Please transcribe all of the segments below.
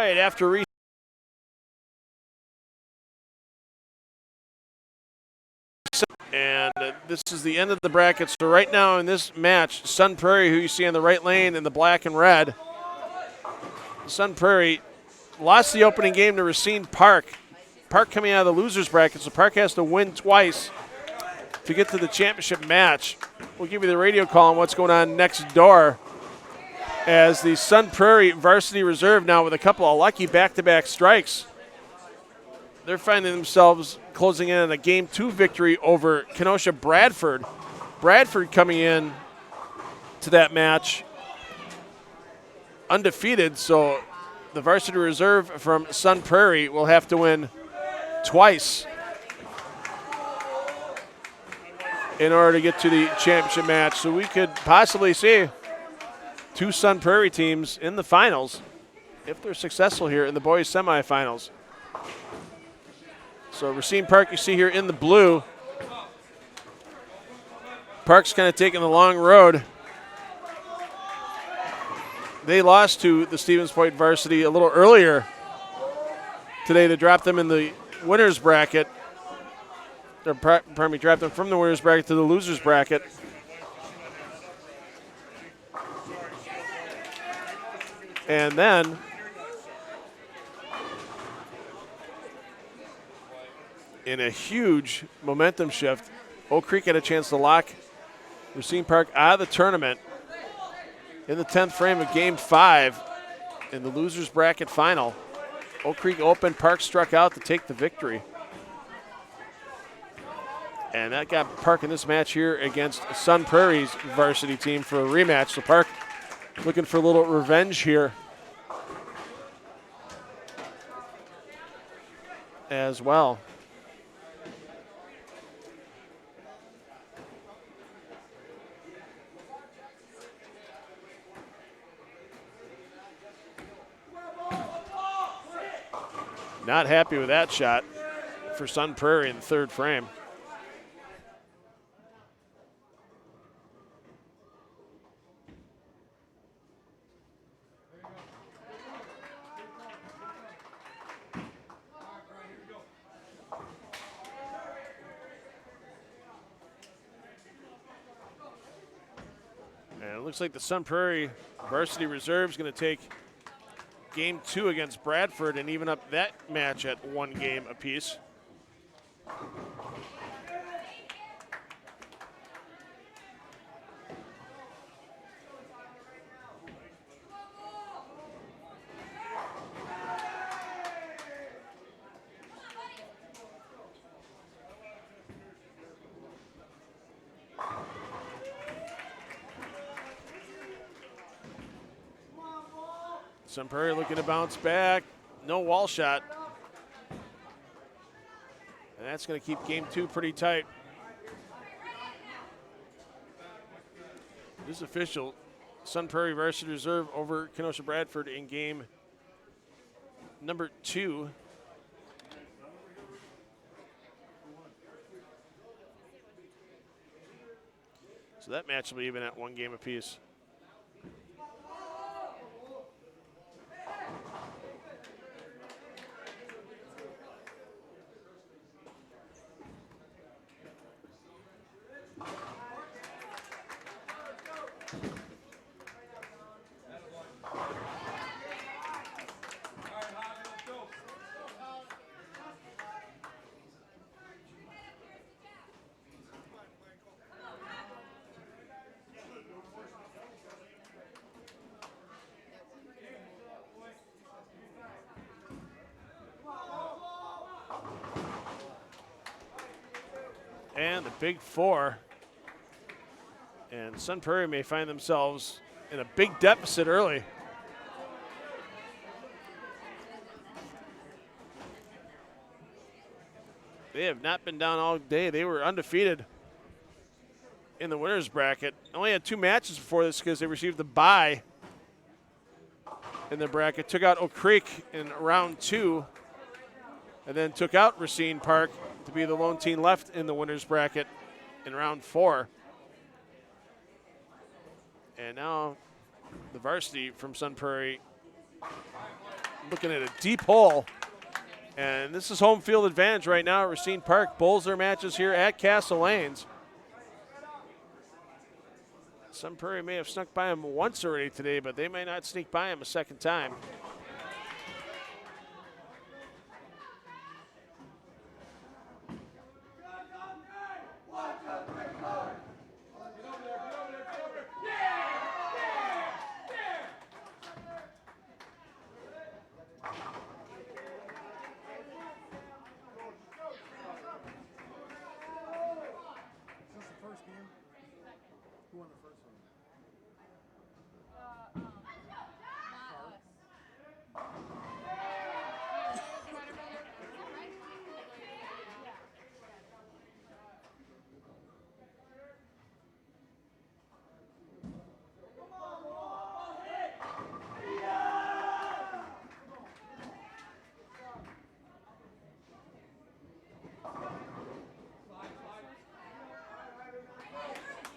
right, after Racine. And this is the end of the bracket. So right now in this match, Sun Prairie, who you see in the right lane in the black and red, Sun Prairie lost the opening game to Racine Park. Park coming out of the losers bracket, so Park has to win twice to get to the championship match. We'll give you the radio call on what's going on next door as the Sun Prairie varsity reserve now with a couple of lucky back-to-back strikes. They're finding themselves closing in on a Game 2 victory over Kenosha Bradford. Bradford coming in to that match undefeated, so the varsity reserve from Sun Prairie will have to win twice in order to get to the championship match. So we could possibly see two Sun Prairie teams in the finals if they're successful here in the boys semifinals. So Racine Park you see here in the blue. Park's kind of taking the long road. They lost to the Stevens Point varsity a little earlier today. They dropped them in the winners bracket. Dropped them from the winners bracket to the losers bracket. And then in a huge momentum shift, Oak Creek had a chance to lock Racine Park out of the tournament in the 10th frame of Game 5 in the losers bracket final. Oak Creek opened, Park struck out to take the victory. And that got Park in this match here against Sun Prairie's varsity team for a rematch. So Park looking for a little revenge here as well. Not happy with that shot for Sun Prairie in the third frame. And it looks like the Sun Prairie varsity reserve is going to take Game 2 against Bradford and even up that match at one game apiece. Sun Prairie looking to bounce back. No wall shot. And that's going to keep Game 2 pretty tight. This is official. Sun Prairie varsity reserve over Kenosha Bradford in game number 2. So that match will be even at one game apiece. And the big 4. And Sun Prairie may find themselves in a big deficit early. They have not been down all day. They were undefeated in the winners bracket. Only had 2 matches before this because they received the bye in the bracket. Took out Oak Creek in round 2 and then took out Racine Park to be the lone team left in the winners bracket in round 4. And now the varsity from Sun Prairie looking at a deep hole. And this is home field advantage right now at Racine Park. Bowls their matches here at Castle Lanes. Sun Prairie may have snuck by him once already today, but they may not sneak by him a second time.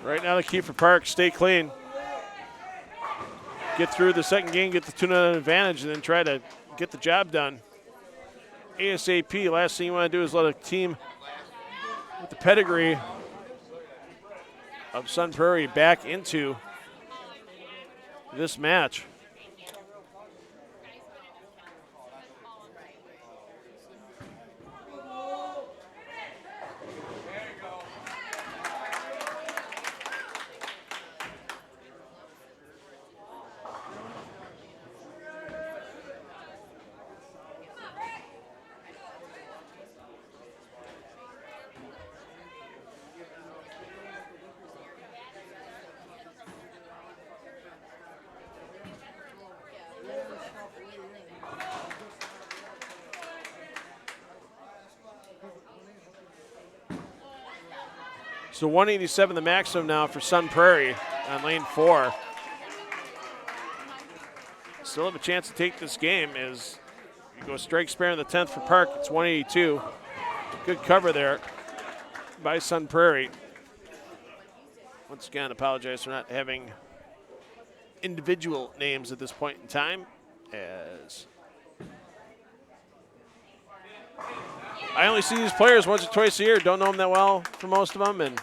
Right now the key for Park, stay clean. Get through the second game, get the 2-0 advantage, and then try to get the job done. ASAP, last thing you want to do is let a team with the pedigree of Sun Prairie back into this match. So 187 the maximum now for Sun Prairie on lane 4. Still have a chance to take this game as you go strike spare in the 10th for Park. It's 182. Good cover there by Sun Prairie. Once again, apologize for not having individual names at this point in time, as I only see these players once or twice a year. Don't know them that well for most of them, and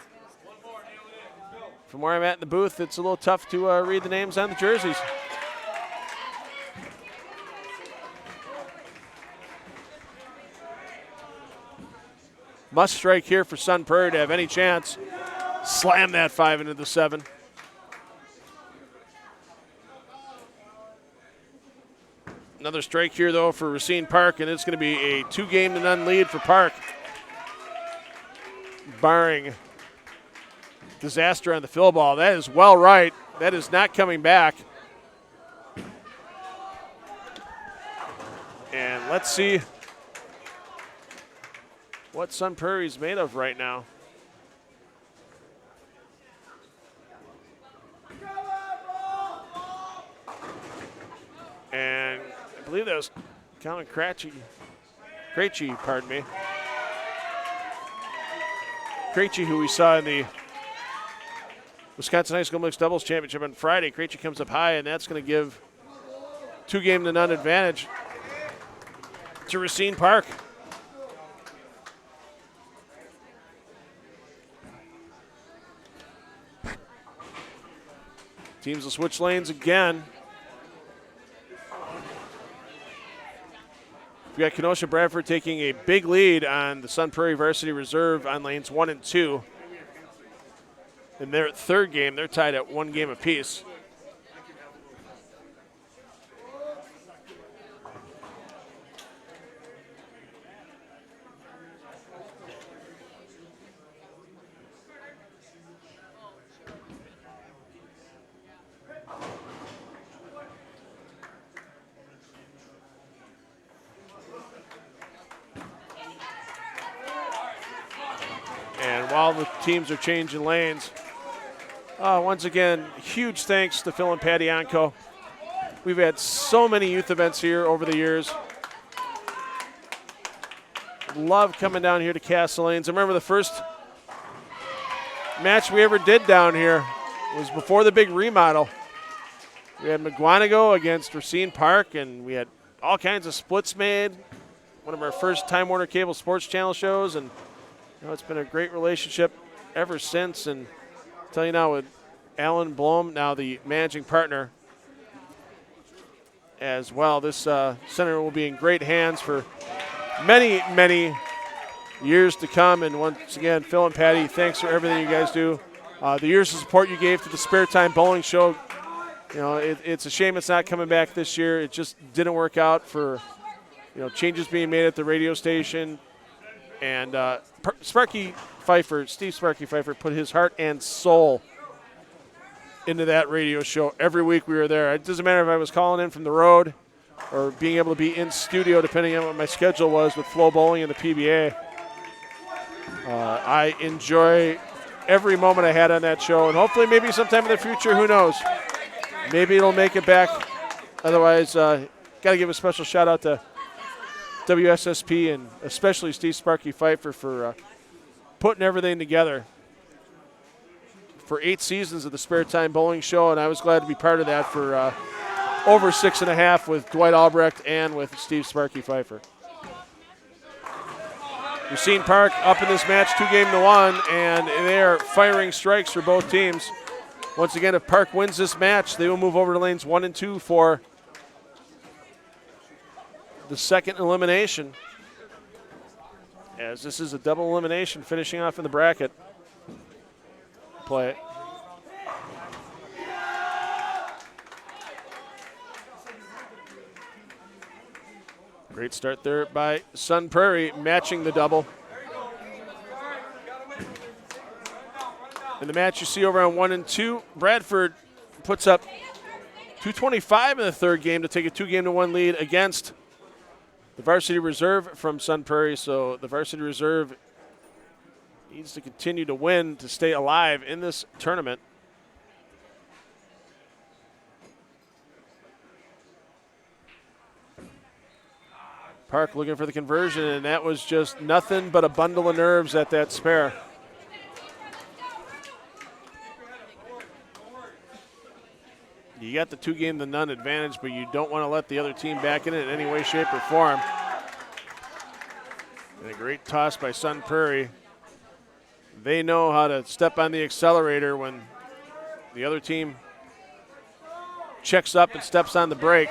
from where I'm at in the booth, it's a little tough to read the names on the jerseys. Must strike here for Sun Prairie to have any chance. Slam that 5 into the 7. Another strike here, though, for Racine Park, and it's going to be a 2-0 lead for Park. Barring disaster on the fill ball. That is well right. That is not coming back. And let's see what Sun Prairie is made of right now. And I believe that was Colin Krejci, pardon me. Krejci, who we saw in the Wisconsin High School Mixed Doubles Championship on Friday. Krejci comes up high, and that's going to give 2-0 advantage to Racine Park. Teams will switch lanes again. We got Kenosha Bradford taking a big lead on the Sun Prairie Varsity Reserve on lanes 1 and 2. In their third game, they're tied at 1 game apiece. And while the teams are changing lanes, once again, huge thanks to Phil and Patty Onco. We've had so many youth events here over the years. Love coming down here to Castle Lanes. I remember the first match we ever did down here was before the big remodel. We had McGuanago against Racine Park, and we had all kinds of splits made. One of our first Time Warner Cable Sports Channel shows, and it's been a great relationship ever since. And I'll tell you now, with Alan Blom, now the managing partner as well, this center will be in great hands for many, many years to come. And once again, Phil and Patty, thanks for everything you guys do. The years of support you gave to the Spare Time Bowling Show, it's a shame it's not coming back this year. It just didn't work out for, changes being made at the radio station. And Steve Sparky Pfeiffer, put his heart and soul into that radio show. Every week we were there. It doesn't matter if I was calling in from the road or being able to be in studio, depending on what my schedule was with Flow Bowling and the PBA. I enjoy every moment I had on that show, and hopefully maybe sometime in the future, who knows, maybe it'll make it back. Otherwise, got to give a special shout out to WSSP and especially Steve Sparky Pfeiffer for putting everything together for 8 seasons of the Spare Time Bowling Show, and I was glad to be part of that for over 6.5 with Dwight Albrecht and with Steve Sparky Pfeiffer. Racine Park up in this match 2-1, and they are firing strikes for both teams. Once again, if Park wins this match, they will move over to lanes 1 and 2 for the second elimination, as this is a double elimination finishing off in the bracket play. Great start there by Sun Prairie, matching the double. In the match you see over on 1 and 2, Bradford puts up 225 in the third game to take a 2-1 lead against the varsity reserve from Sun Prairie. So the varsity reserve needs to continue to win to stay alive in this tournament. Park looking for the conversion, and that was just nothing but a bundle of nerves at that spare. You got the 2-0 advantage, but you don't want to let the other team back in it in any way, shape, or form. And a great toss by Sun Prairie. They know how to step on the accelerator when the other team checks up and steps on the brake.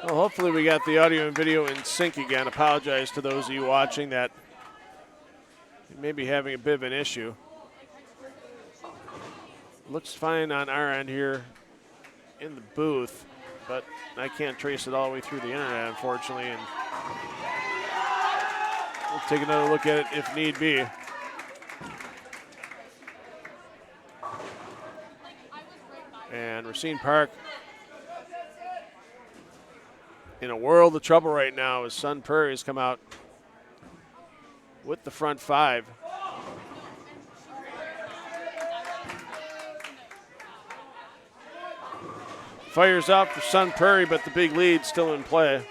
Well, hopefully we got the audio and video in sync again. Apologize to those of you watching that may be having a bit of an issue. Looks fine on our end here in the booth, but I can't trace it all the way through the internet, unfortunately, and we'll take another look at it if need be. And Racine Park in a world of trouble right now as Sun Prairie has come out with the front 5. Fires out for Sun Prairie, but the big lead still in play.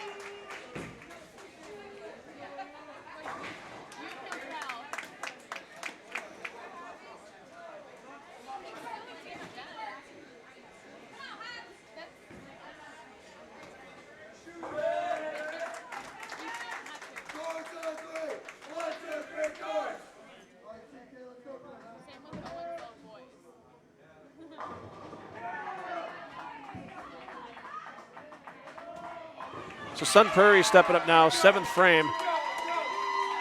So Sun Prairie stepping up now, 7th frame.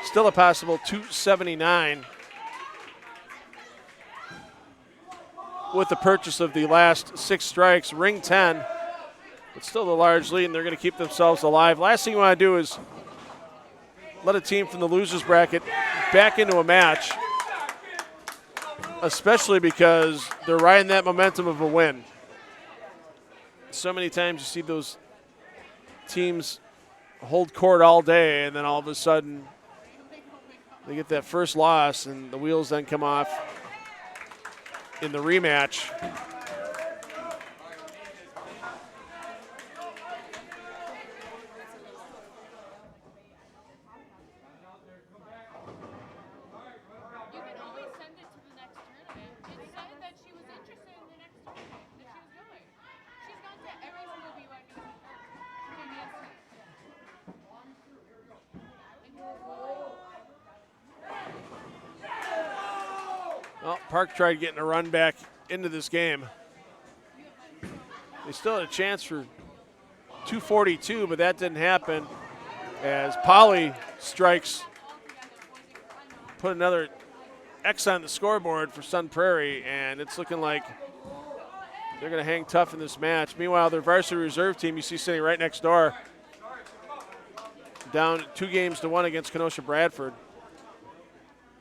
Still a possible 279 with the purchase of the last 6 strikes, ring 10, but still the large lead, and they're going to keep themselves alive. Last thing you want to do is let a team from the losers bracket back into a match, especially because they're riding that momentum of a win. So many times you see those teams hold court all day, and then all of a sudden they get that first loss, and the wheels then come off in the rematch. Well, Park tried getting a run back into this game. They still had a chance for 242, but that didn't happen as Poli strikes, put another X on the scoreboard for Sun Prairie, and it's looking like they're going to hang tough in this match. Meanwhile, their varsity reserve team you see sitting right next door, down 2-1 against Kenosha Bradford.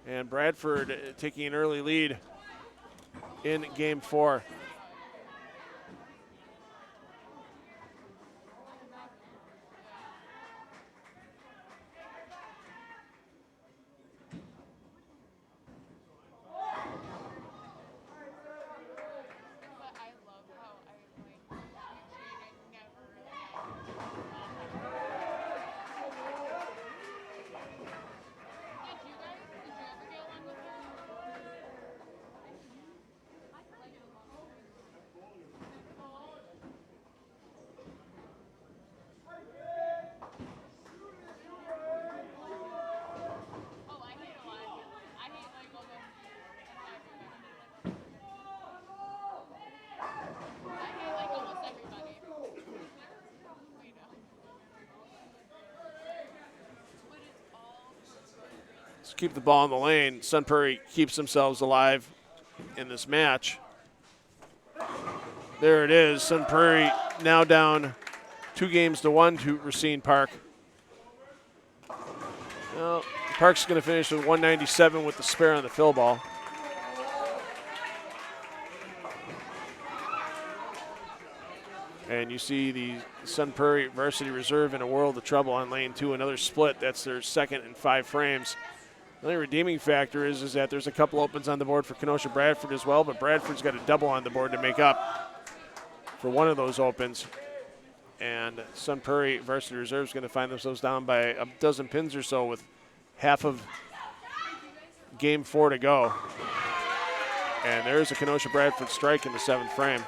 And Bradford taking an early lead in game 4. Keep the ball in the lane. Sun Prairie keeps themselves alive in this match. There it is. Sun Prairie now down 2-1 to Racine Park. Well, Park's going to finish with 197 with the spare on the fill ball. And you see the Sun Prairie varsity reserve in a world of trouble on lane 2. Another split. That's their second in 5 frames. The only redeeming factor is that there's a couple opens on the board for Kenosha Bradford as well, but Bradford's got a double on the board to make up for one of those opens. And Sun Prairie varsity reserve is going to find themselves down by a dozen pins or so with half of game 4 to go. And there's a Kenosha Bradford strike in the 7th frame.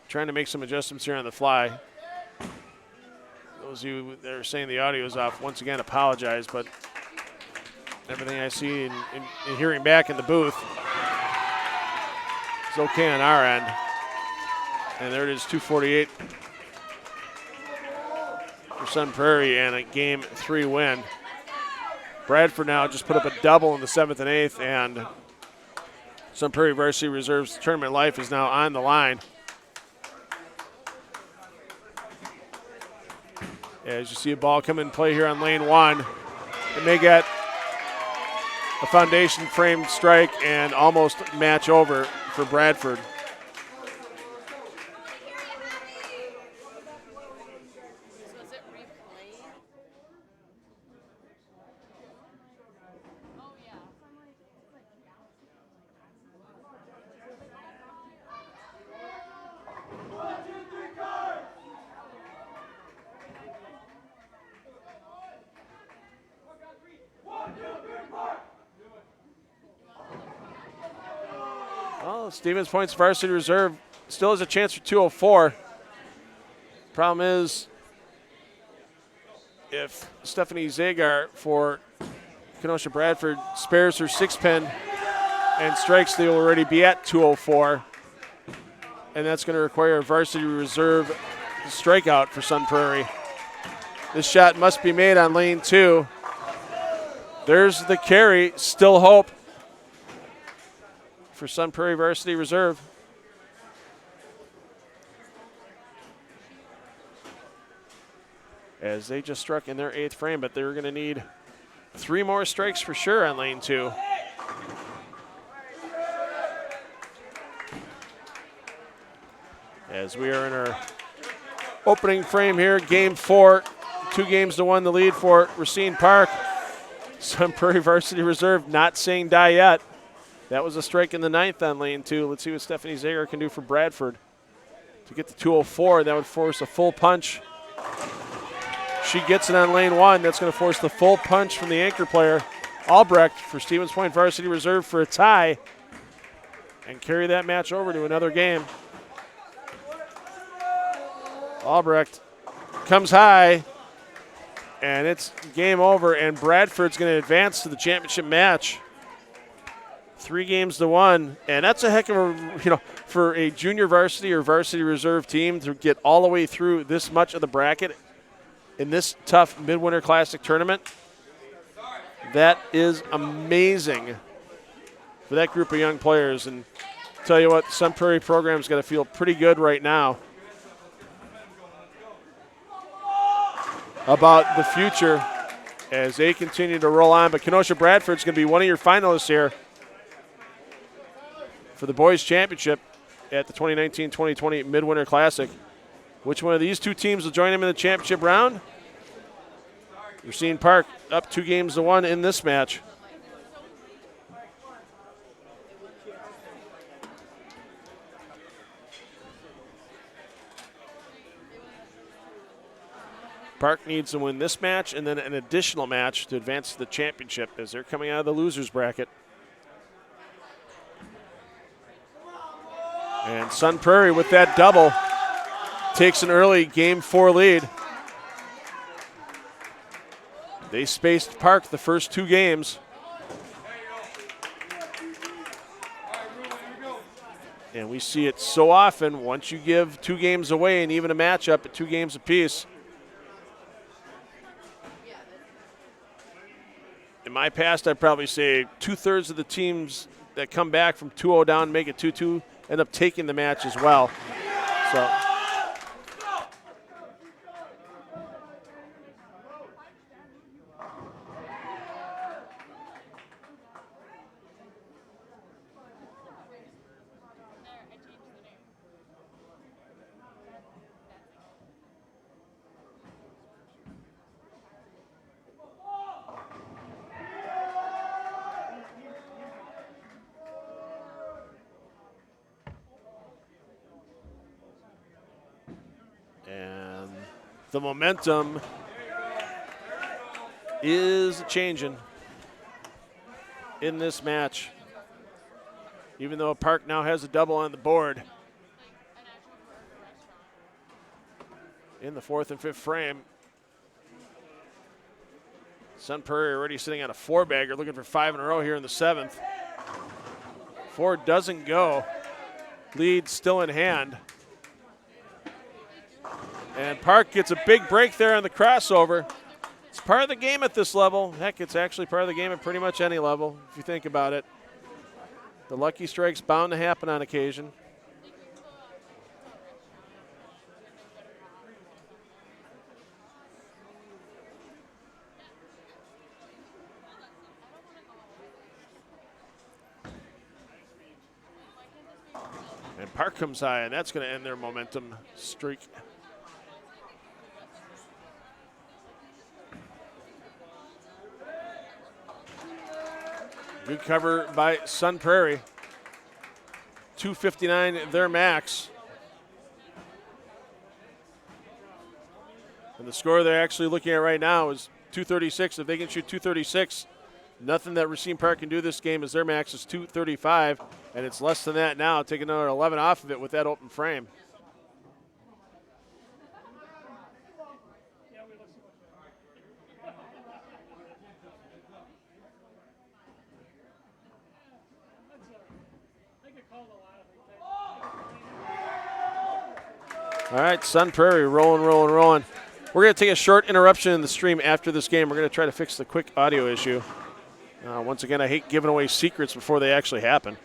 Trying to make some adjustments here on the fly. Those of you that are saying the audio is off, once again, apologize, but everything I see and hearing back in the booth is okay on our end. And there it is, 248 for Sun Prairie and a game 3 win. Bradford now just put up a double in the 7th and 8th, and Sun Prairie varsity reserve's tournament life is now on the line. As you see a ball come in play here on lane 1, it may get a foundation frame strike and almost match over for Bradford. Stevens Point's varsity reserve still has a chance for 204. Problem is, if Stephanie Zagar for Kenosha Bradford spares her 6-pin and strikes, they will already be at 204. And that's going to require a varsity reserve strikeout for Sun Prairie. This shot must be made on lane 2. There's the carry, still hope for Sun Prairie varsity reserve. as they just struck in their 8th frame, but they're going to need 3 more strikes for sure on lane 2. As we are in our opening frame here, game 4, 2 games to 1 the lead for Racine Park. Sun Prairie varsity reserve not saying die yet. That was a strike in the 9th on lane 2. Let's see what Stephanie Zager can do for Bradford. To get to 204, that would force a full punch. She gets it on lane 1. That's going to force the full punch from the anchor player, Albrecht, for Stevens Point varsity reserve for a tie and carry that match over to another game. Albrecht comes high, and it's game over, and Bradford's going to advance to the championship match. 3 games to 1, and that's a heck of a, for a junior varsity or varsity reserve team to get all the way through this much of the bracket in this tough Midwinter Classic tournament. That is amazing for that group of young players, and tell you what, the Sun Prairie program's got to feel pretty good right now about the future as they continue to roll on. But Kenosha Bradford's going to be one of your finalists here for the boys championship at the 2019-2020 Midwinter Classic. Which one of these 2 teams will join them in the championship round? Racine Park up 2 games to 1 in this match. Park needs to win this match and then an additional match to advance to the championship as they're coming out of the losers bracket. And Sun Prairie with that double takes an early game 4 lead. They spaced Park the first 2 games. And we see it so often, once you give 2 games away and even a matchup at 2 games apiece. In my past, I'd probably say 2/3 of the teams that come back from 2-0 down and make it 2-2 end up taking the match as well. So the momentum is changing in this match. Even though Park now has a double on the board in the 4th and 5th frame. Sun Prairie already sitting on a 4-bagger, looking for 5 in a row here in the 7th. 4 doesn't go. Lead still in hand. And Park gets a big break there on the crossover. It's part of the game at this level. Heck, it's actually part of the game at pretty much any level, if you think about it. The lucky strike's bound to happen on occasion. And Park comes high, and that's going to end their momentum streak. Good cover by Sun Prairie. 259 their max. And the score they're actually looking at right now is 236. If they can shoot 236, nothing that Racine Park can do this game as their max is 235. And it's less than that now. Take another 11 off of it with that open frame. All right, Sun Prairie rolling. We're going to take a short interruption in the stream after this game. We're going to try to fix the quick audio issue. Once again, I hate giving away secrets before they actually happen.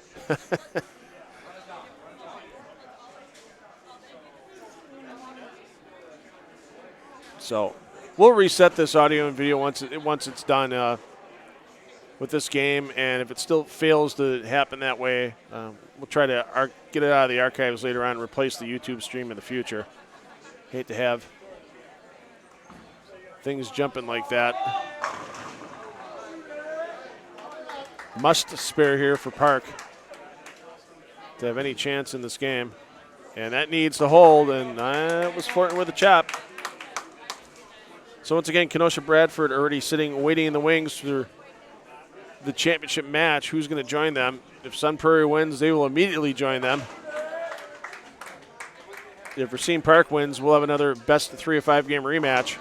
So we'll reset this audio and video once it's done with this game, and if it still fails to happen that way, we'll try to get it out of the archives later on and replace the YouTube stream in the future. Hate to have things jumping like that. Must spare here for Park to have any chance in this game. And that needs to hold, and I was flirting with a chop. So once again, Kenosha Bradford already sitting, waiting in the wings for the championship match. Who's going to join them? If Sun Prairie wins, they will immediately join them. If Racine Park wins, we'll have another best of 3 or 5 game rematch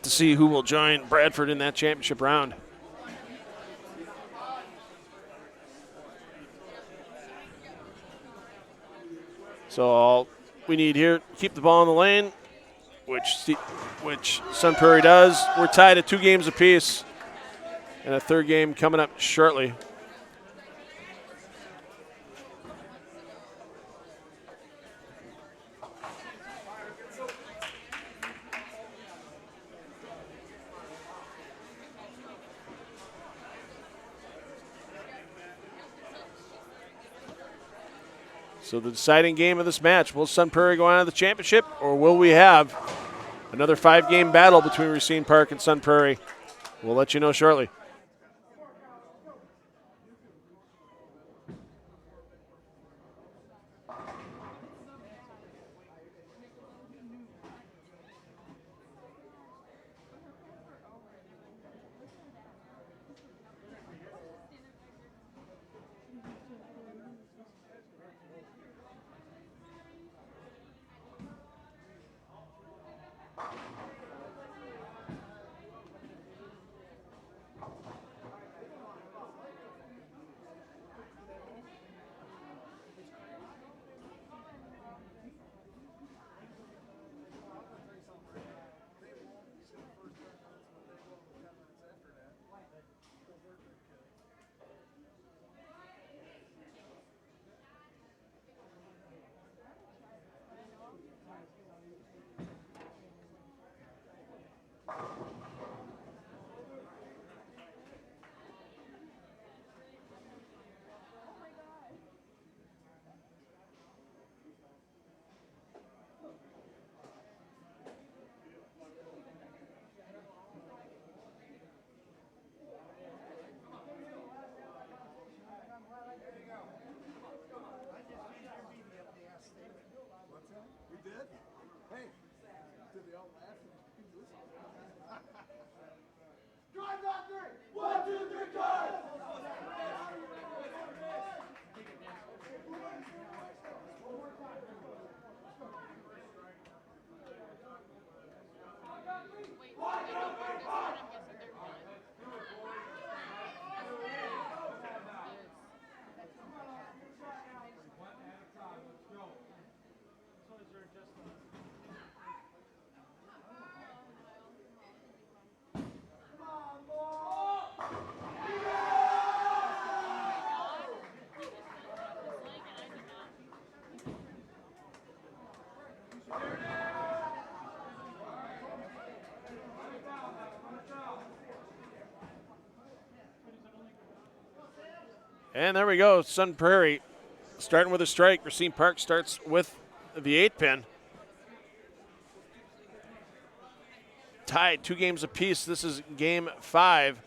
to see who will join Bradford in that championship round. So all we need here, keep the ball in the lane, which Sun Prairie does. We're tied at 2 games apiece, and a third game coming up shortly. So the deciding game of this match, will Sun Prairie go on to the championship, or will we have another 5-game battle between Racine Park and Sun Prairie? We'll let you know shortly. And there we go, Sun Prairie starting with a strike. Racine Park starts with the 8-pin. Tied, 2 games apiece. This is game 5.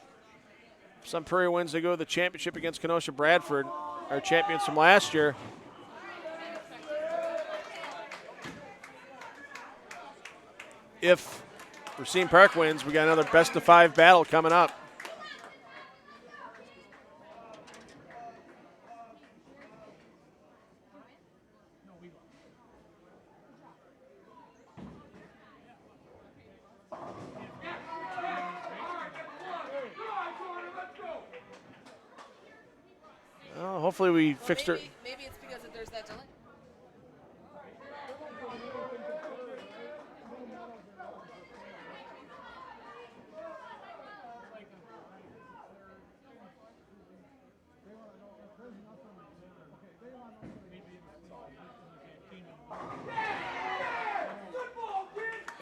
Sun Prairie wins, they go to the championship against Kenosha Bradford, our champions from last year. If Racine Park wins, we got another best of 5 battle coming up. Hopefully we fixed her. Maybe it's because there's that delay.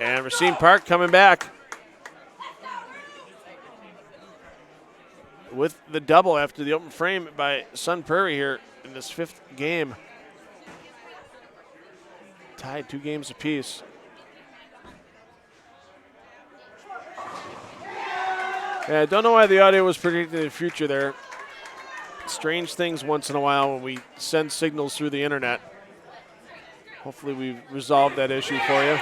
And Racine Park coming back with the double after the open frame by Sun Prairie here in this 5th game. Tied 2 games apiece. Yeah, I don't know why the audio was predicting the future there. Strange things once in a while when we send signals through the internet. Hopefully we've resolved that issue for you.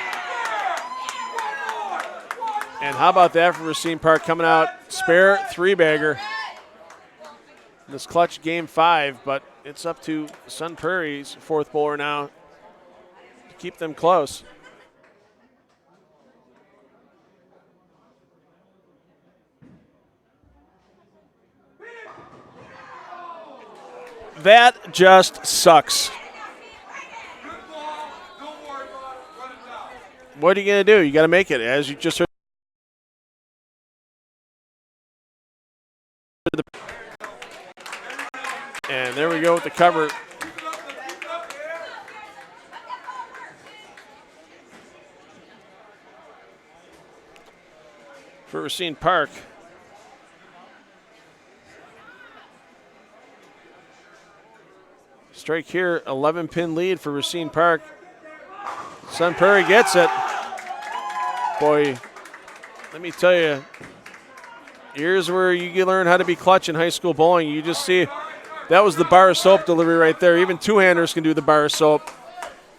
And how about that for Racine Park coming out spare 3-bagger. This clutch game 5, but it's up to Sun Prairie's 4th bowler now to keep them close. That just sucks. What are you going to do? You got to make it, as you just heard. And there we go with the cover. For Racine Park. Strike here, 11-pin lead for Racine Park. Sun Prairie gets it. Boy, let me tell you, here's where you learn how to be clutch in high school bowling. You just see, that was the bar of soap delivery right there. Even two-handers can do the bar of soap.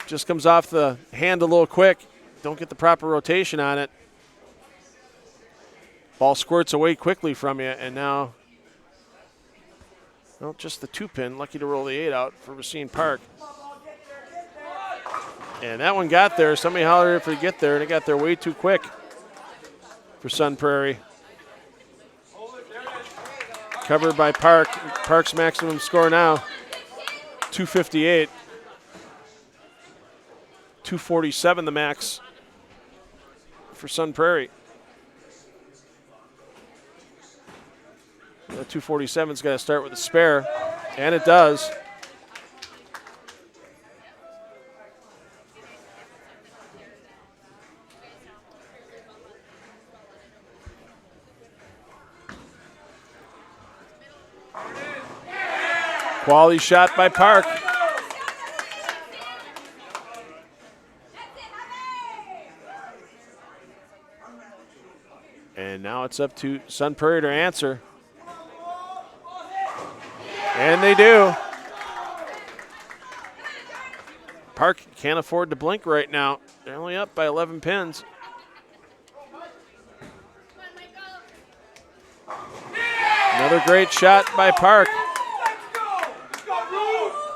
Just comes off the hand a little quick. Don't get the proper rotation on it. Ball squirts away quickly from you, and now, well, just the 2-pin. Lucky to roll the 8 out for Racine Park. And that one got there. Somebody hollered if it get there, and it got there way too quick for Sun Prairie. Covered by Park. Park's maximum score now, 258. 247 the max for Sun Prairie. The 247's got to start with a spare, and it does. Quality shot by Park. And now it's up to Sun Prairie to answer. And they do. Park can't afford to blink right now. They're only up by 11 pins. Another great shot by Park.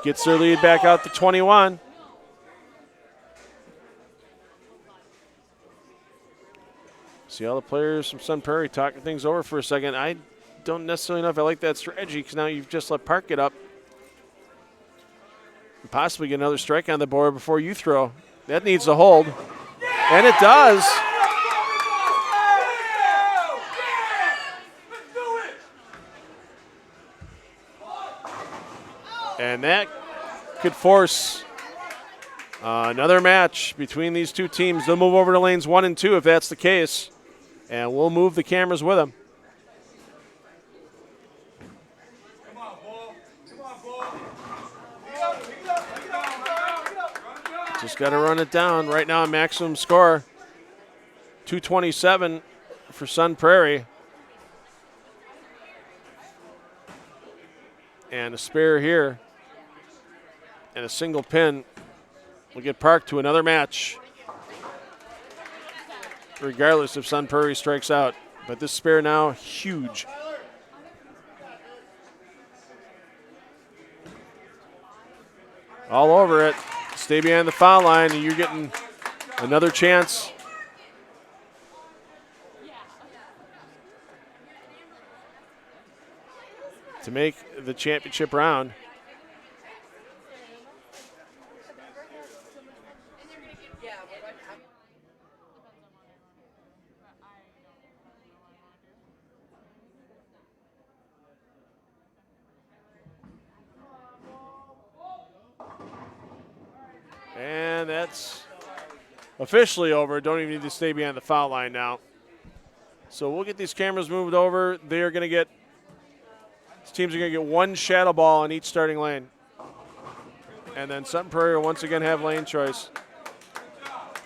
Gets their lead back out to 21. See all the players from Sun Prairie talking things over for a second. I don't necessarily know if I like that strategy because now you've just let Park get up and possibly get another strike on the board before you throw. That needs to hold. And it does. And that could force another match between these two teams. They'll move over to lanes 1 and 2 if that's the case. And we'll move the cameras with them. Just got to run it down. Right now, maximum score, 227 for Sun Prairie. And a spare here. And a single pin will get Park to another match, regardless if Sun Prairie strikes out. But this spare now, huge. All over it. Stay behind the foul line, and you're getting another chance. To make the championship round. And that's officially over. Don't even need to stay behind the foul line now. So we'll get these cameras moved over. They are going to get, these teams are going to get one shadow ball in each starting lane. And then Sutton Prairie will once again have lane choice.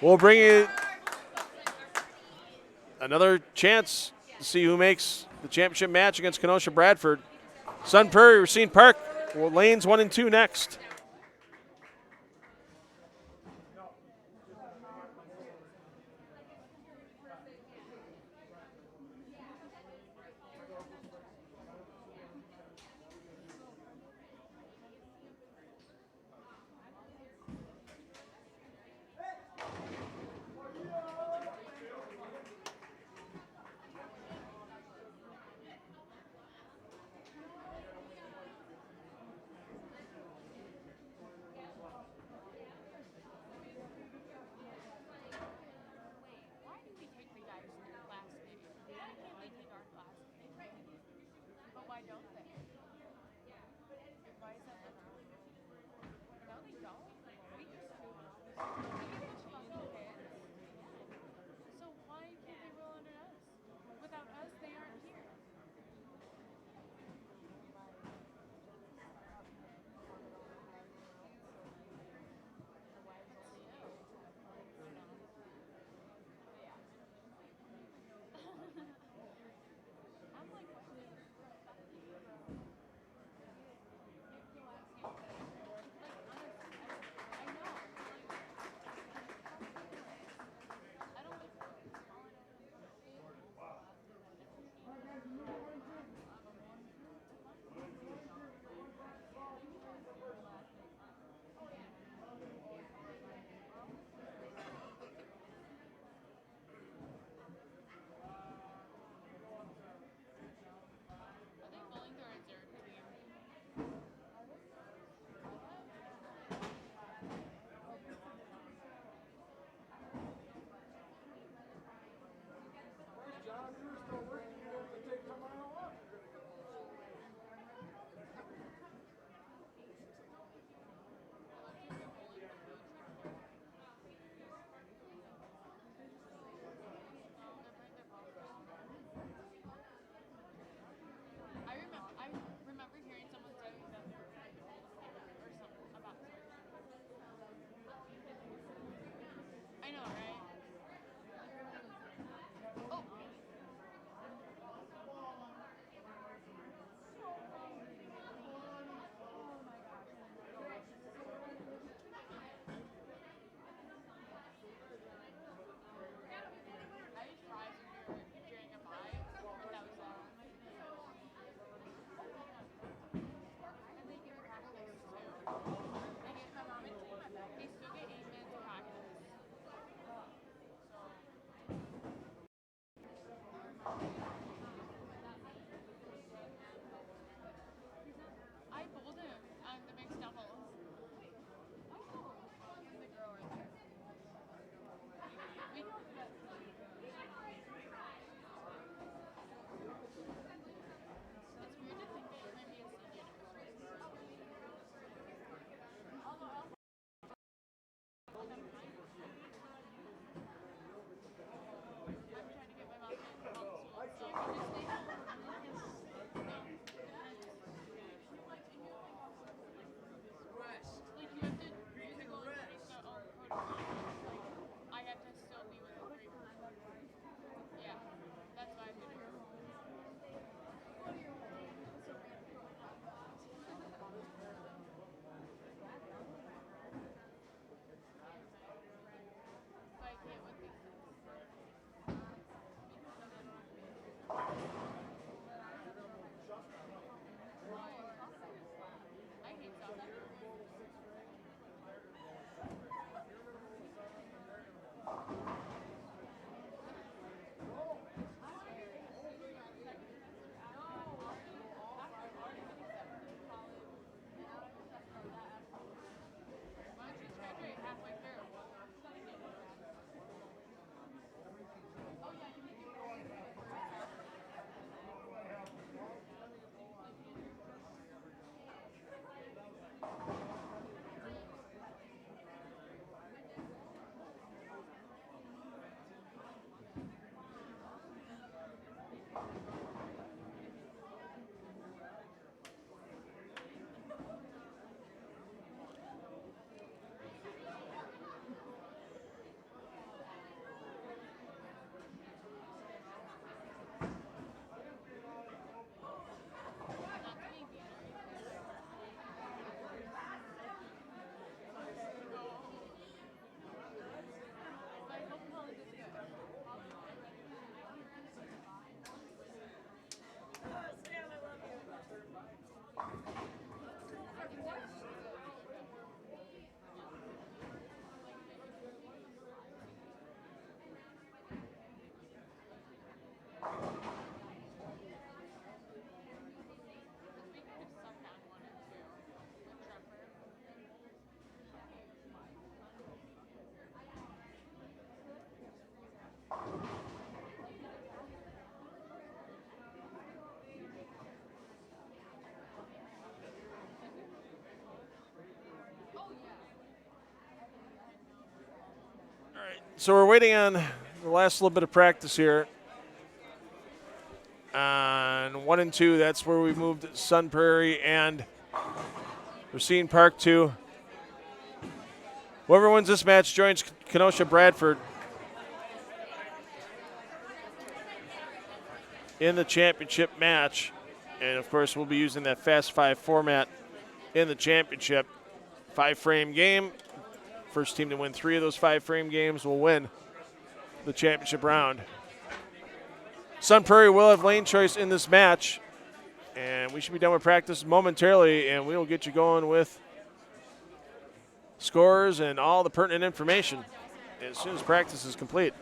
We'll bring you another chance to see who makes the championship match against Kenosha Bradford. Sutton Prairie, Racine Park, well, lanes 1 and 2 next. So we're waiting on the last little bit of practice here. On 1 and 2, that's where we moved Sun Prairie and Racine Park to. Whoever wins this match joins Kenosha Bradford in the championship match. And, of course, we'll be using that Fast 5 format in the championship. 5-frame game. First team to win 3 of those 5-frame games will win the championship round. Sun Prairie will have lane choice in this match. And we should be done with practice momentarily, and we will get you going with scores and all the pertinent information as soon as practice is complete.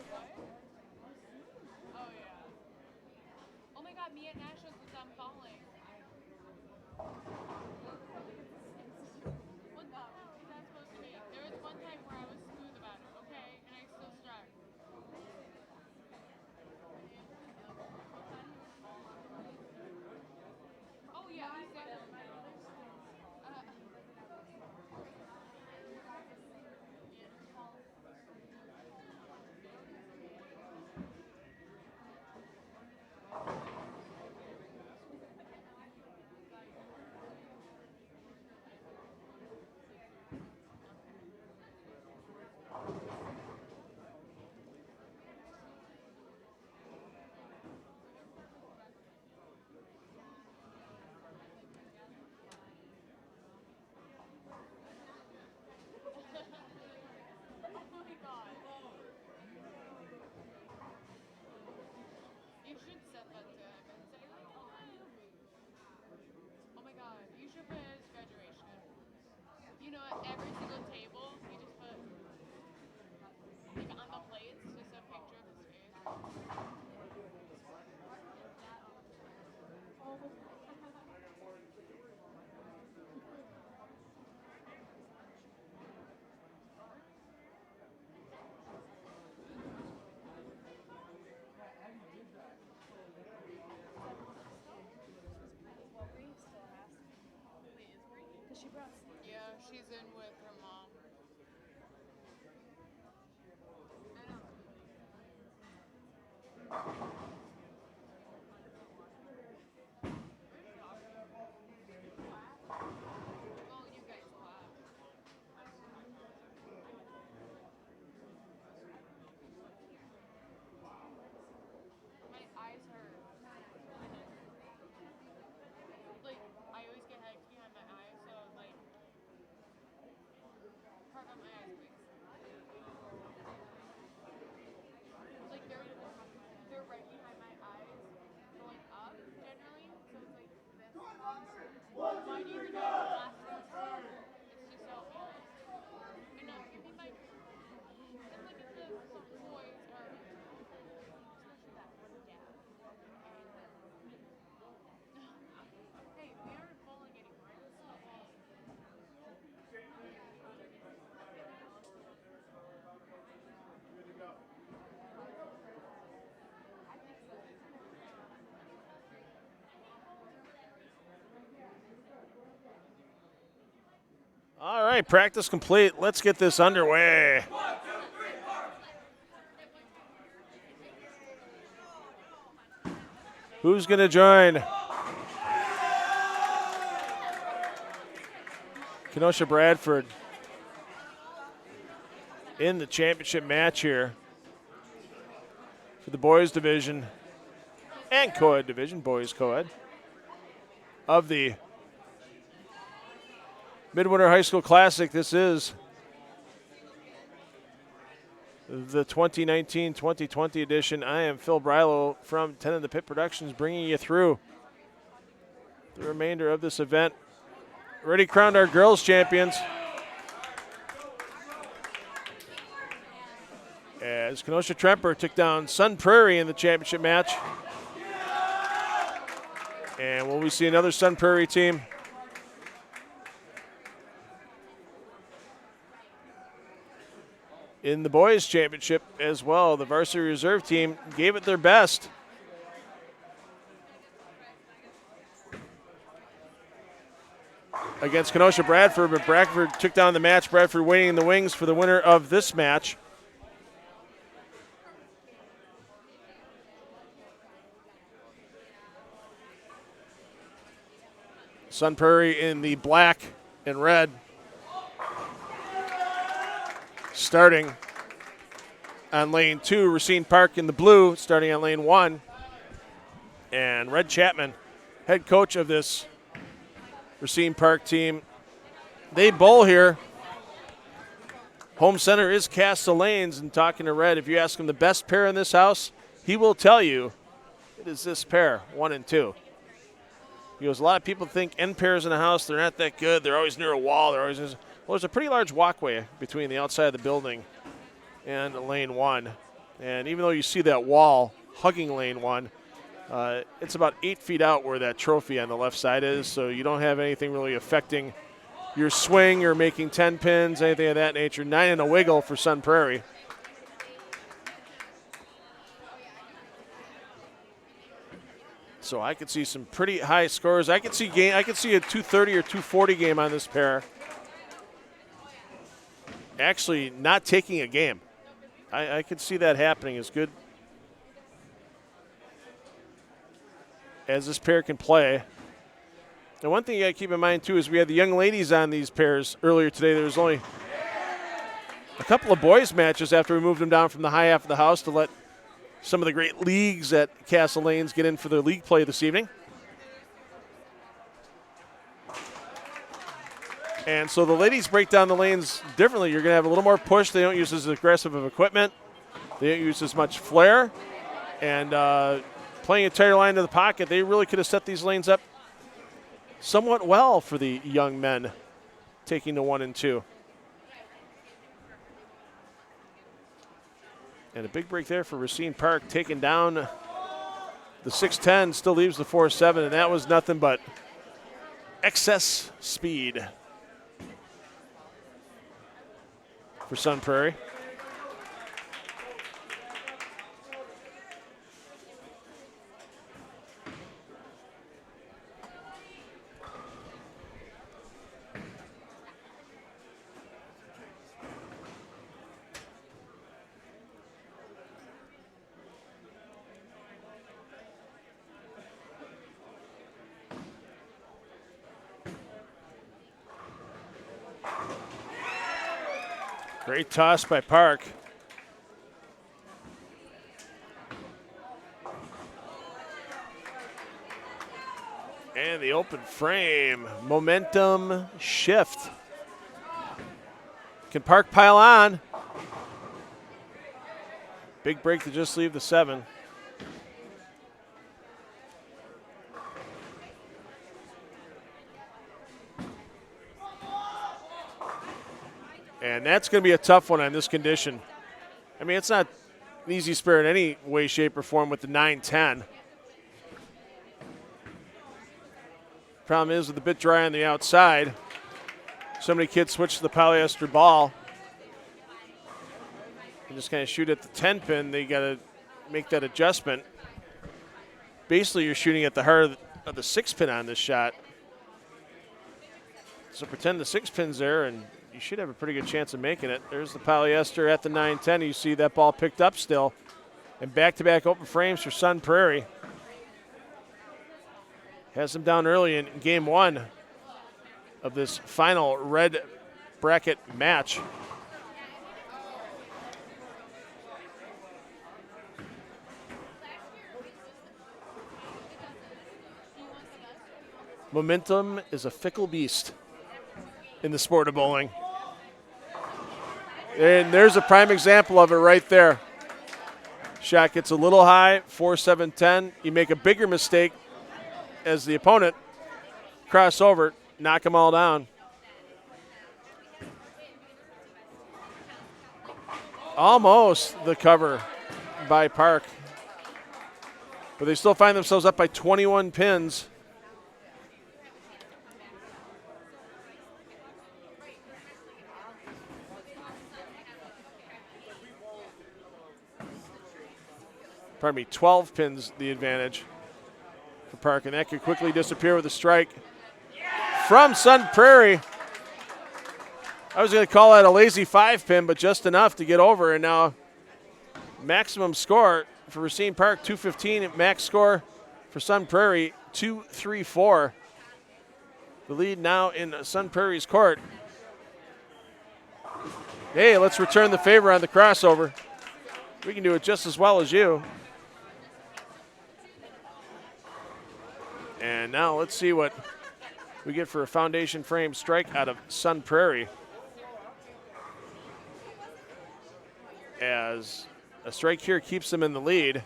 All right, practice complete. Let's get this underway. Who's going to join Kenosha Bradford in the championship match here for the boys division and co-ed division, boys co-ed, of the Midwinter High School Classic. This is the 2019-2020 edition. I am Phil Brylow from 10 in the Pit Productions, bringing you through the remainder of this event. Already crowned our girls champions as Kenosha Tremper took down Sun Prairie in the championship match. And will we see another Sun Prairie team? In the boys championship as well, the varsity reserve team gave it their best. Against Kenosha Bradford, but Bradford took down the match. Bradford waiting in the wings for the winner of this match. Sun Prairie in the black and red. Starting on lane 2, Racine Park in the blue, starting on lane 1. And Red Chapman, head coach of this Racine Park team. They bowl here. Home center is Castellanes, and talking to Red, if you ask him the best pair in this house, he will tell you it is this pair, 1 and 2. He goes, a lot of people think end pairs in a house, they're not that good. They're always near a wall. Well, there's a pretty large walkway between the outside of the building and lane 1. And even though you see that wall hugging lane 1, it's about 8 feet out where that trophy on the left side is, so you don't have anything really affecting your swing or making 10 pins, anything of that nature. 9 and a wiggle for Sun Prairie. So I could see some pretty high scores. I could see a 230 or 240 game on this pair. Actually, not taking a game. I could see that happening as good as this pair can play. And one thing you got to keep in mind, too, is we had the young ladies on these pairs earlier today. There was only a couple of boys' matches after we moved them down from the high half of the house to let some of the great leagues at Castellanes get in for their league play this evening. And so the ladies break down the lanes differently. You're going to have a little more push. They don't use as aggressive of equipment. They don't use as much flair. And playing a tighter line to the pocket, they really could have set these lanes up somewhat well for the young men taking the 1 and 2. And a big break there for Racine Park, taking down the 6'10", still leaves the 4'7", and that was nothing but excess speed for Sun Prairie. Great toss by Park. And the open frame. Momentum shift. Can Park pile on? Big break to just leave the 7. And that's going to be a tough one on this condition. I mean, it's not an easy spare in any way, shape, or form with the 9-10. Problem is with the bit dry on the outside, so many kids switch to the polyester ball and just kind of shoot at the 10 pin. They got to make that adjustment. Basically, you're shooting at the heart of the 6 pin on this shot. So pretend the 6 pin's there, and you should have a pretty good chance of making it. There's the polyester at the 9-10. You see that ball picked up still. And back-to-back open frames for Sun Prairie. Has them down early in game 1 of this final red bracket match. Momentum is a fickle beast in the sport of bowling. And there's a prime example of it right there. Shot gets a little high, 4-7-10. You make a bigger mistake as the opponent, cross over, knock them all down. Almost the cover by Park. But they still find themselves up by 21 pins. Pardon me, 12 pins the advantage for Park, and that could quickly disappear with a strike from Sun Prairie. I was going to call that a lazy 5 pin, but just enough to get over, and now maximum score for Racine Park, 215, max score for Sun Prairie, 234. the lead now in Sun Prairie's court. Hey, let's return the favor on the crossover. We can do it just as well as you. And now let's see what we get for a foundation frame strike out of Sun Prairie. As a strike here keeps them in the lead.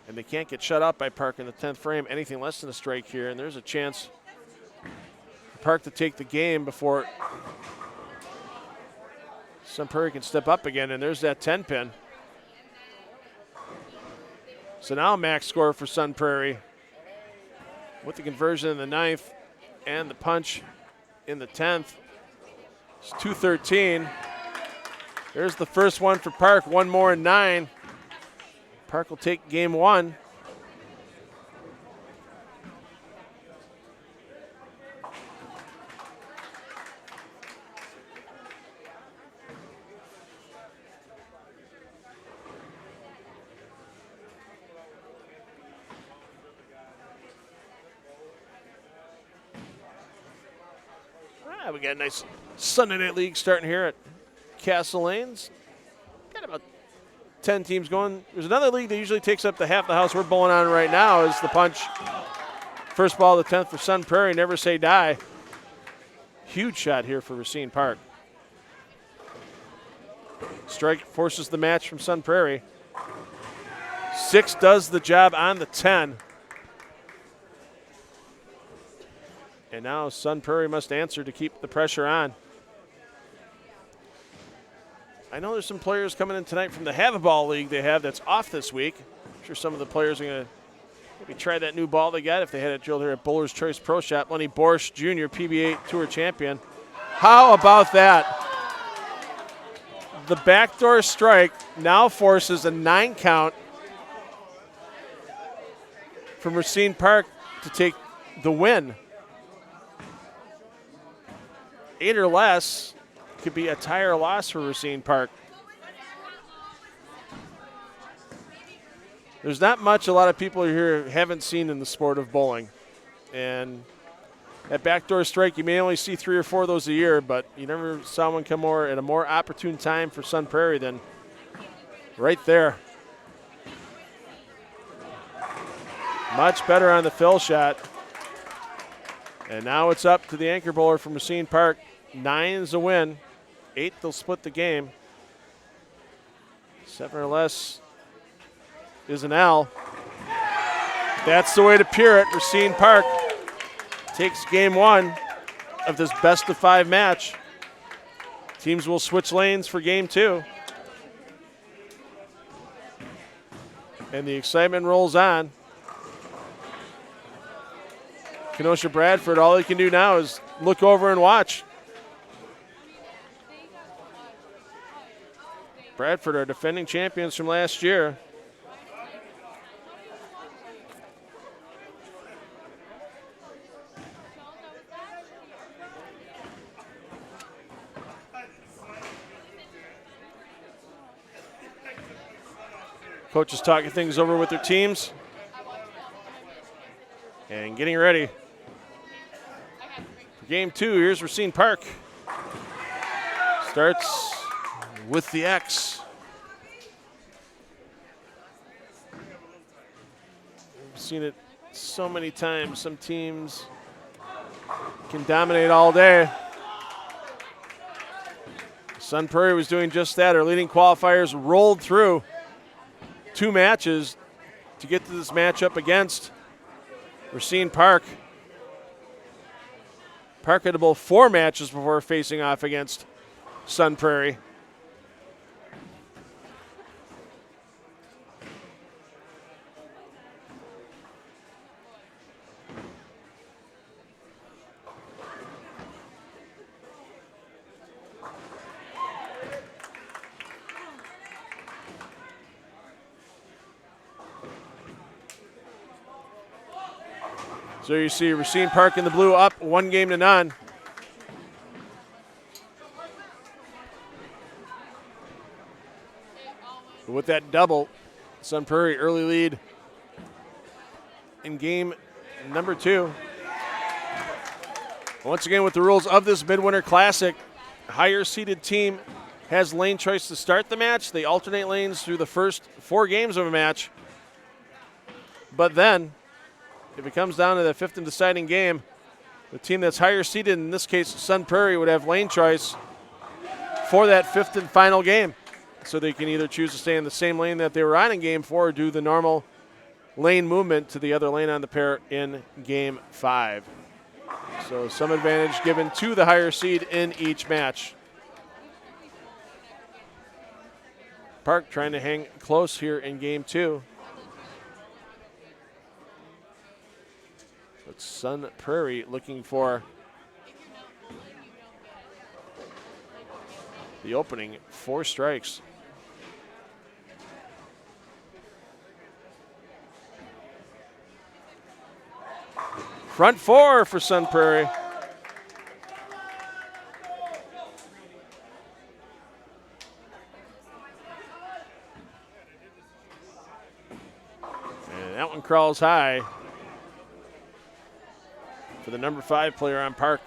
And they can't get shut out by Park in the 10th frame. Anything less than a strike here, and there's a chance for Park to take the game before Sun Prairie can step up again, and there's that 10 pin. So now max score for Sun Prairie with the conversion in the 9th and the punch in the 10th. It's 213. There's the first one for Park, one more in 9. Park will take game 1. We got a nice Sunday Night League starting here at Castle Lanes. Got about 10 teams going. There's another league that usually takes up the half the house we're bowling on right now is the punch. First ball of the 10th for Sun Prairie, never say die. Huge shot here for Racine Park. Strike forces the match from Sun Prairie. 6 does the job on the 10. And now Sun Prairie must answer to keep the pressure on. I know there's some players coming in tonight from the Have-A-Ball League they have that's off this week. I'm sure some of the players are going to maybe try that new ball they got if they had it drilled here at Bowler's Choice Pro Shop. Lenny Borsch Jr., PBA Tour champion. How about that? The backdoor strike now forces a 9 count from Racine Park to take the win. 8 or less could be a tie or loss for Racine Park. There's not much a lot of people here haven't seen in the sport of bowling. And that backdoor strike, you may only see 3 or 4 of those a year, but you never saw one come more at a more opportune time for Sun Prairie than right there. Much better on the fill shot. And now it's up to the anchor bowler from Racine Park. 9 is a win. 8, they'll split the game. 7 or less is an L. That's the way to peer it. Racine Park takes game 1 of this best of 5 match. Teams will switch lanes for game 2. And the excitement rolls on. Kenosha Bradford, all they can do now is look over and watch. Bradford are defending champions from last year. Coaches talking things over with their teams and getting ready for game 2. Here's Racine Park. Starts with the X. We've seen it so many times. Some teams can dominate all day. Sun Prairie was doing just that. Our leading qualifiers rolled through 2 matches to get to this matchup against Racine Park. Park had to bowl 4 matches before facing off against Sun Prairie. So you see Racine Park in the blue up 1-0. With that double, Sun Prairie early lead in game number 2. Once again, with the rules of this Midwinter Classic, higher seeded team has lane choice to start the match. They alternate lanes through the first 4 games of a match. But then, if it comes down to the 5th and deciding game, the team that's higher seeded, in this case Sun Prairie, would have lane choice for that 5th and final game. So they can either choose to stay in the same lane that they were on in game 4 or do the normal lane movement to the other lane on the pair in game 5. So some advantage given to the higher seed in each match. Park trying to hang close here in game 2. But Sun Prairie looking for the opening 4 strikes. Front 4 for Sun Prairie. And that one crawls high for the number 5 player on Park.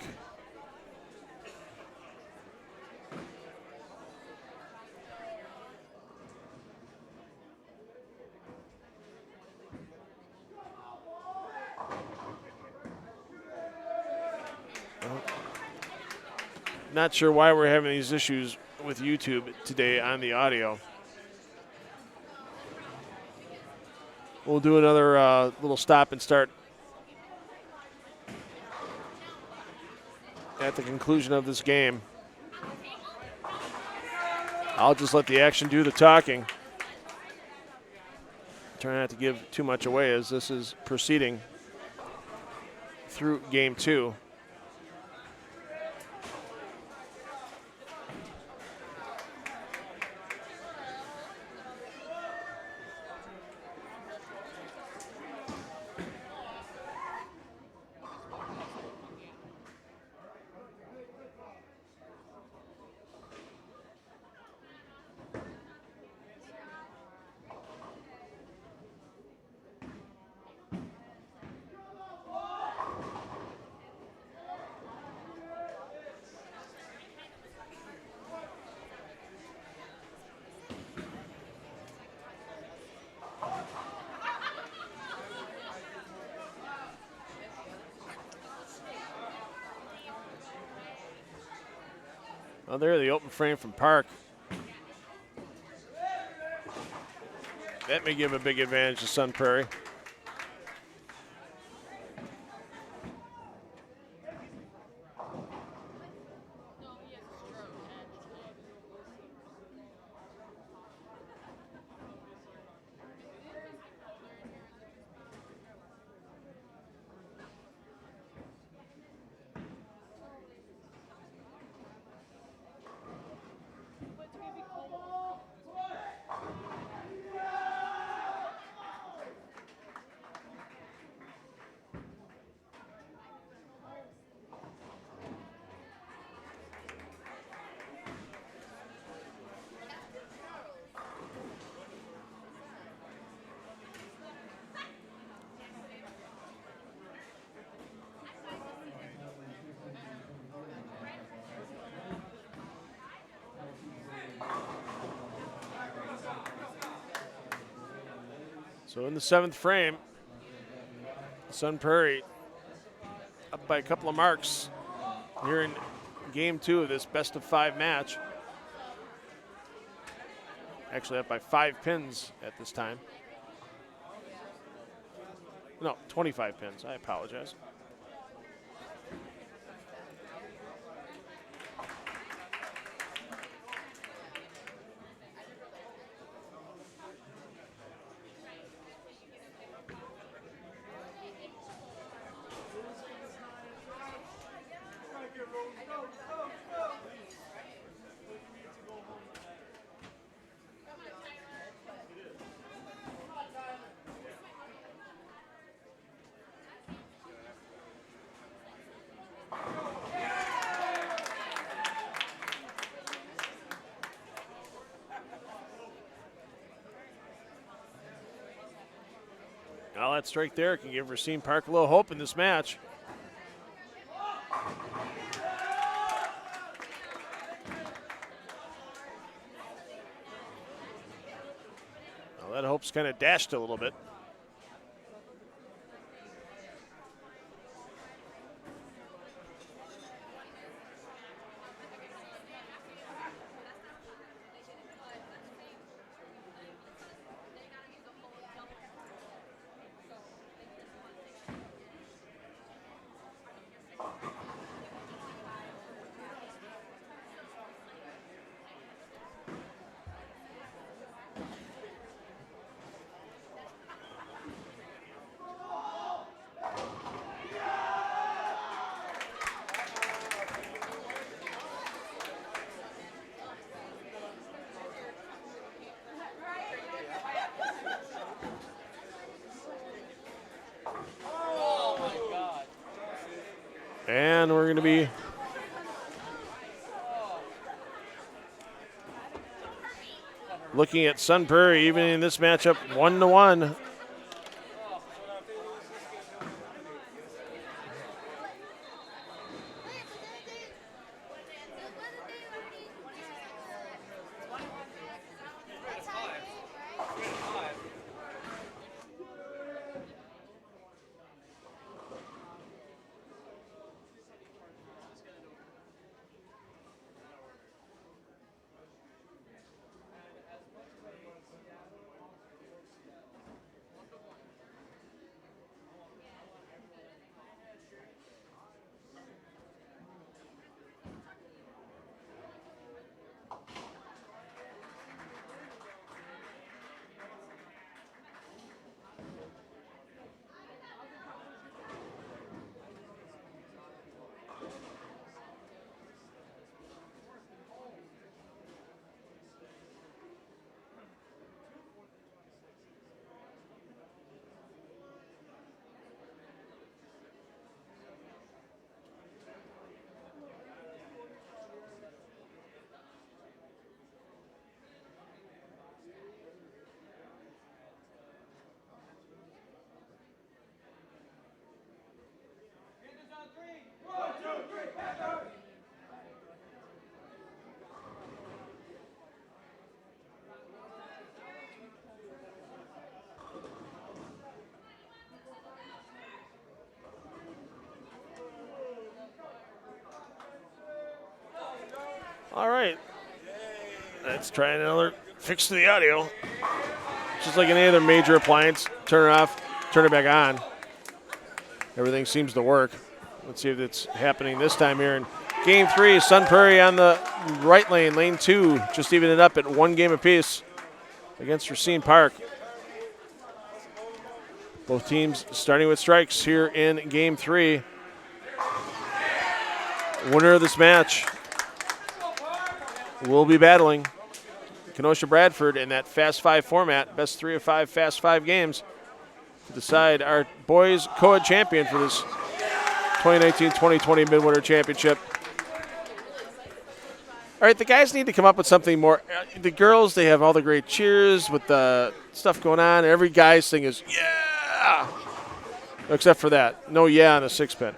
Not sure why we're having these issues with YouTube today on the audio. We'll do another little stop and start at the conclusion of this game. I'll just let the action do the talking. Try not to give too much away as this is proceeding through game 2. Well, there, the open frame from Park. That may give a big advantage to Sun Prairie. So in the 7th frame, Sun Prairie up by a couple of marks here in game 2 of this best of 5 match. Actually up by 5 pins at this time. No, 25 pins, I apologize. Well, that strike there can give Racine Park a little hope in this match. that hope's kind of dashed a little bit. And we're going to be looking at Sun Prairie even in this matchup 1-1. All right, let's try another fix to the audio. Just like any other major appliance, turn it off, turn it back on. Everything seems to work. Let's see if it's happening this time here in Game 3. Sun Prairie on the right lane, lane 2, just even it up at 1 game apiece against Racine Park. Both teams starting with strikes here in Game 3. Winner of this match will be battling Kenosha Bradford in that Fast 5 format, best 3 of 5 Fast 5 games, to decide our boys co-ed champion for this 2019-2020 Midwinter Championship. All right, the guys need to come up with something more. The girls, they have all the great cheers with the stuff going on. Every guy's thing is, yeah! Except for that. No yeah on a 6-pin.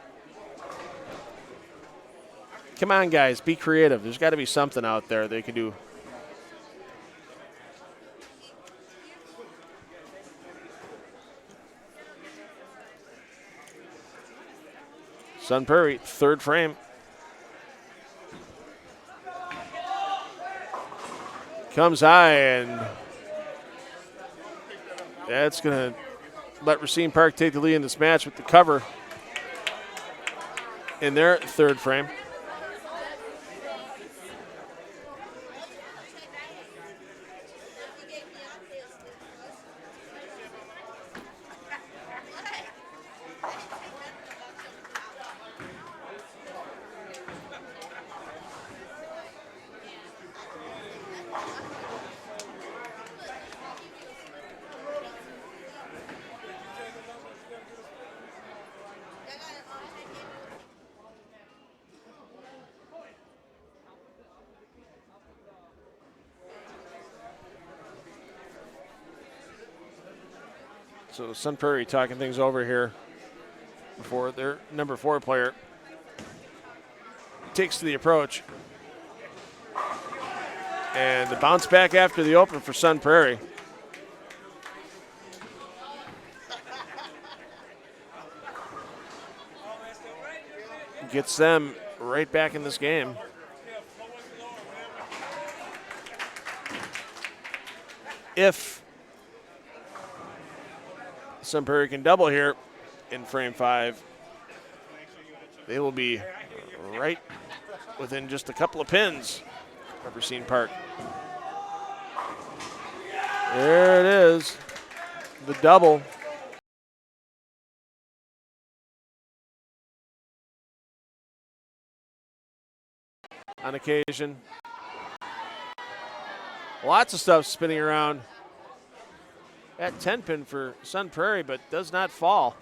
Come on, guys, be creative. There's got to be something out there they can do. Sun Prairie, 3rd frame. Comes high, and that's going to let Racine Park take the lead in this match with the cover in their 3rd frame. So Sun Prairie talking things over here before their number 4 player takes to the approach. And the bounce back after the open for Sun Prairie. gets them right back in this game. If Sun Prairie can double here in frame 5, they will be right within just a couple of pins of Racine Park. There it is, the double. On occasion. Lots of stuff spinning around. That 10 pin for Sun Prairie, but does not fall.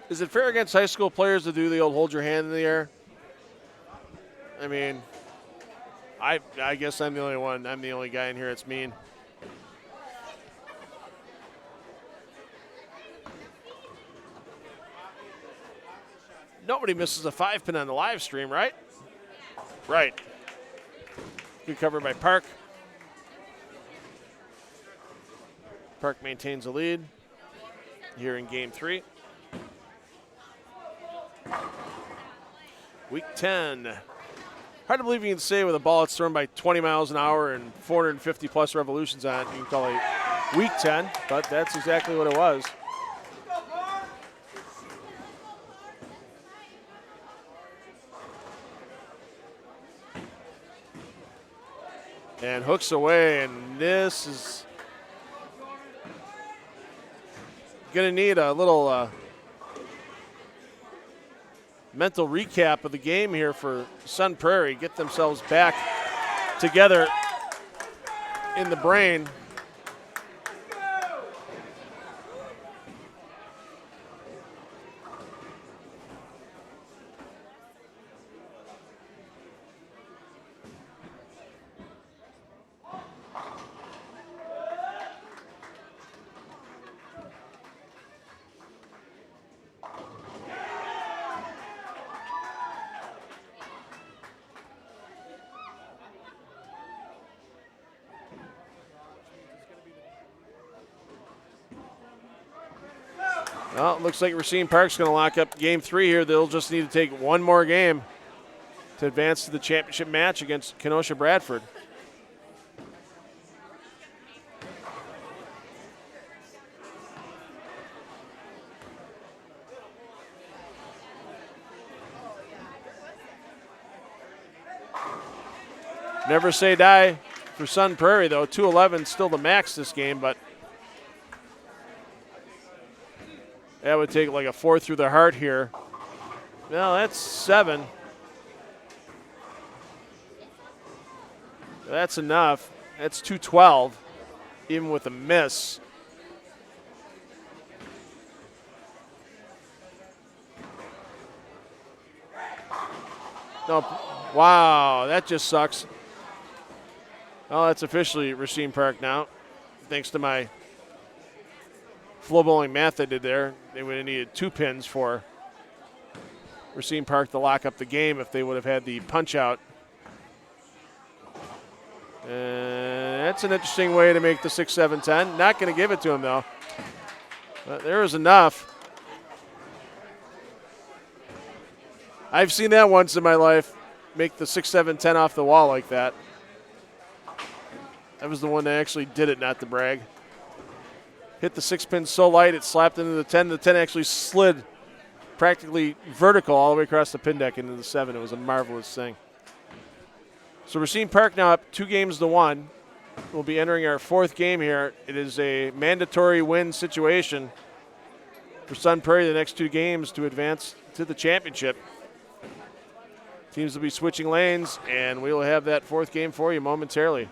Is it fair against high school players to do the old hold your hand in the air? I mean, I guess I'm the only one. I'm the only guy in here that's mean. Nobody misses a 5 pin on the live stream, right? Right. Good cover by Park. Park maintains the lead here in game 3. Week 10. Hard to believe you can say with a ball that's thrown by 20 miles an hour and 450 plus revolutions on it, you can call it week 10, but that's exactly what it was. And hooks away, and this is going to need a little mental recap of the game here for Sun Prairie. Get themselves back together in the brain. Well, it looks like Racine Park's going to lock up game 3 here. They'll just need to take one more game to advance to the championship match against Kenosha Bradford. Never say die for Sun Prairie, though. 211 still the max this game, but that would take like a 4 through the heart here. No, that's 7. That's enough. That's 212, even with a miss. No, wow, that just sucks. Oh, that's officially Racine Park now, thanks to my flow bowling math I did there. They would have needed 2 pins for Racine Park to lock up the game if they would have had the punch out. That's an interesting way to make the 6, 7, 10. Not going to give it to him, though. But there is enough. I've seen that once in my life, make the 6, 7, 10 off the wall like that. That was the one that actually did it, not to brag. Hit the 6 pin so light it slapped into the 10. The 10 actually slid practically vertical all the way across the pin deck into the 7. It was a marvelous thing. So Racine Park now up 2-1. We'll be entering our 4th game here. It is a mandatory win situation for Sun Prairie the next 2 games to advance to the championship. Teams will be switching lanes, and we will have that 4th game for you momentarily.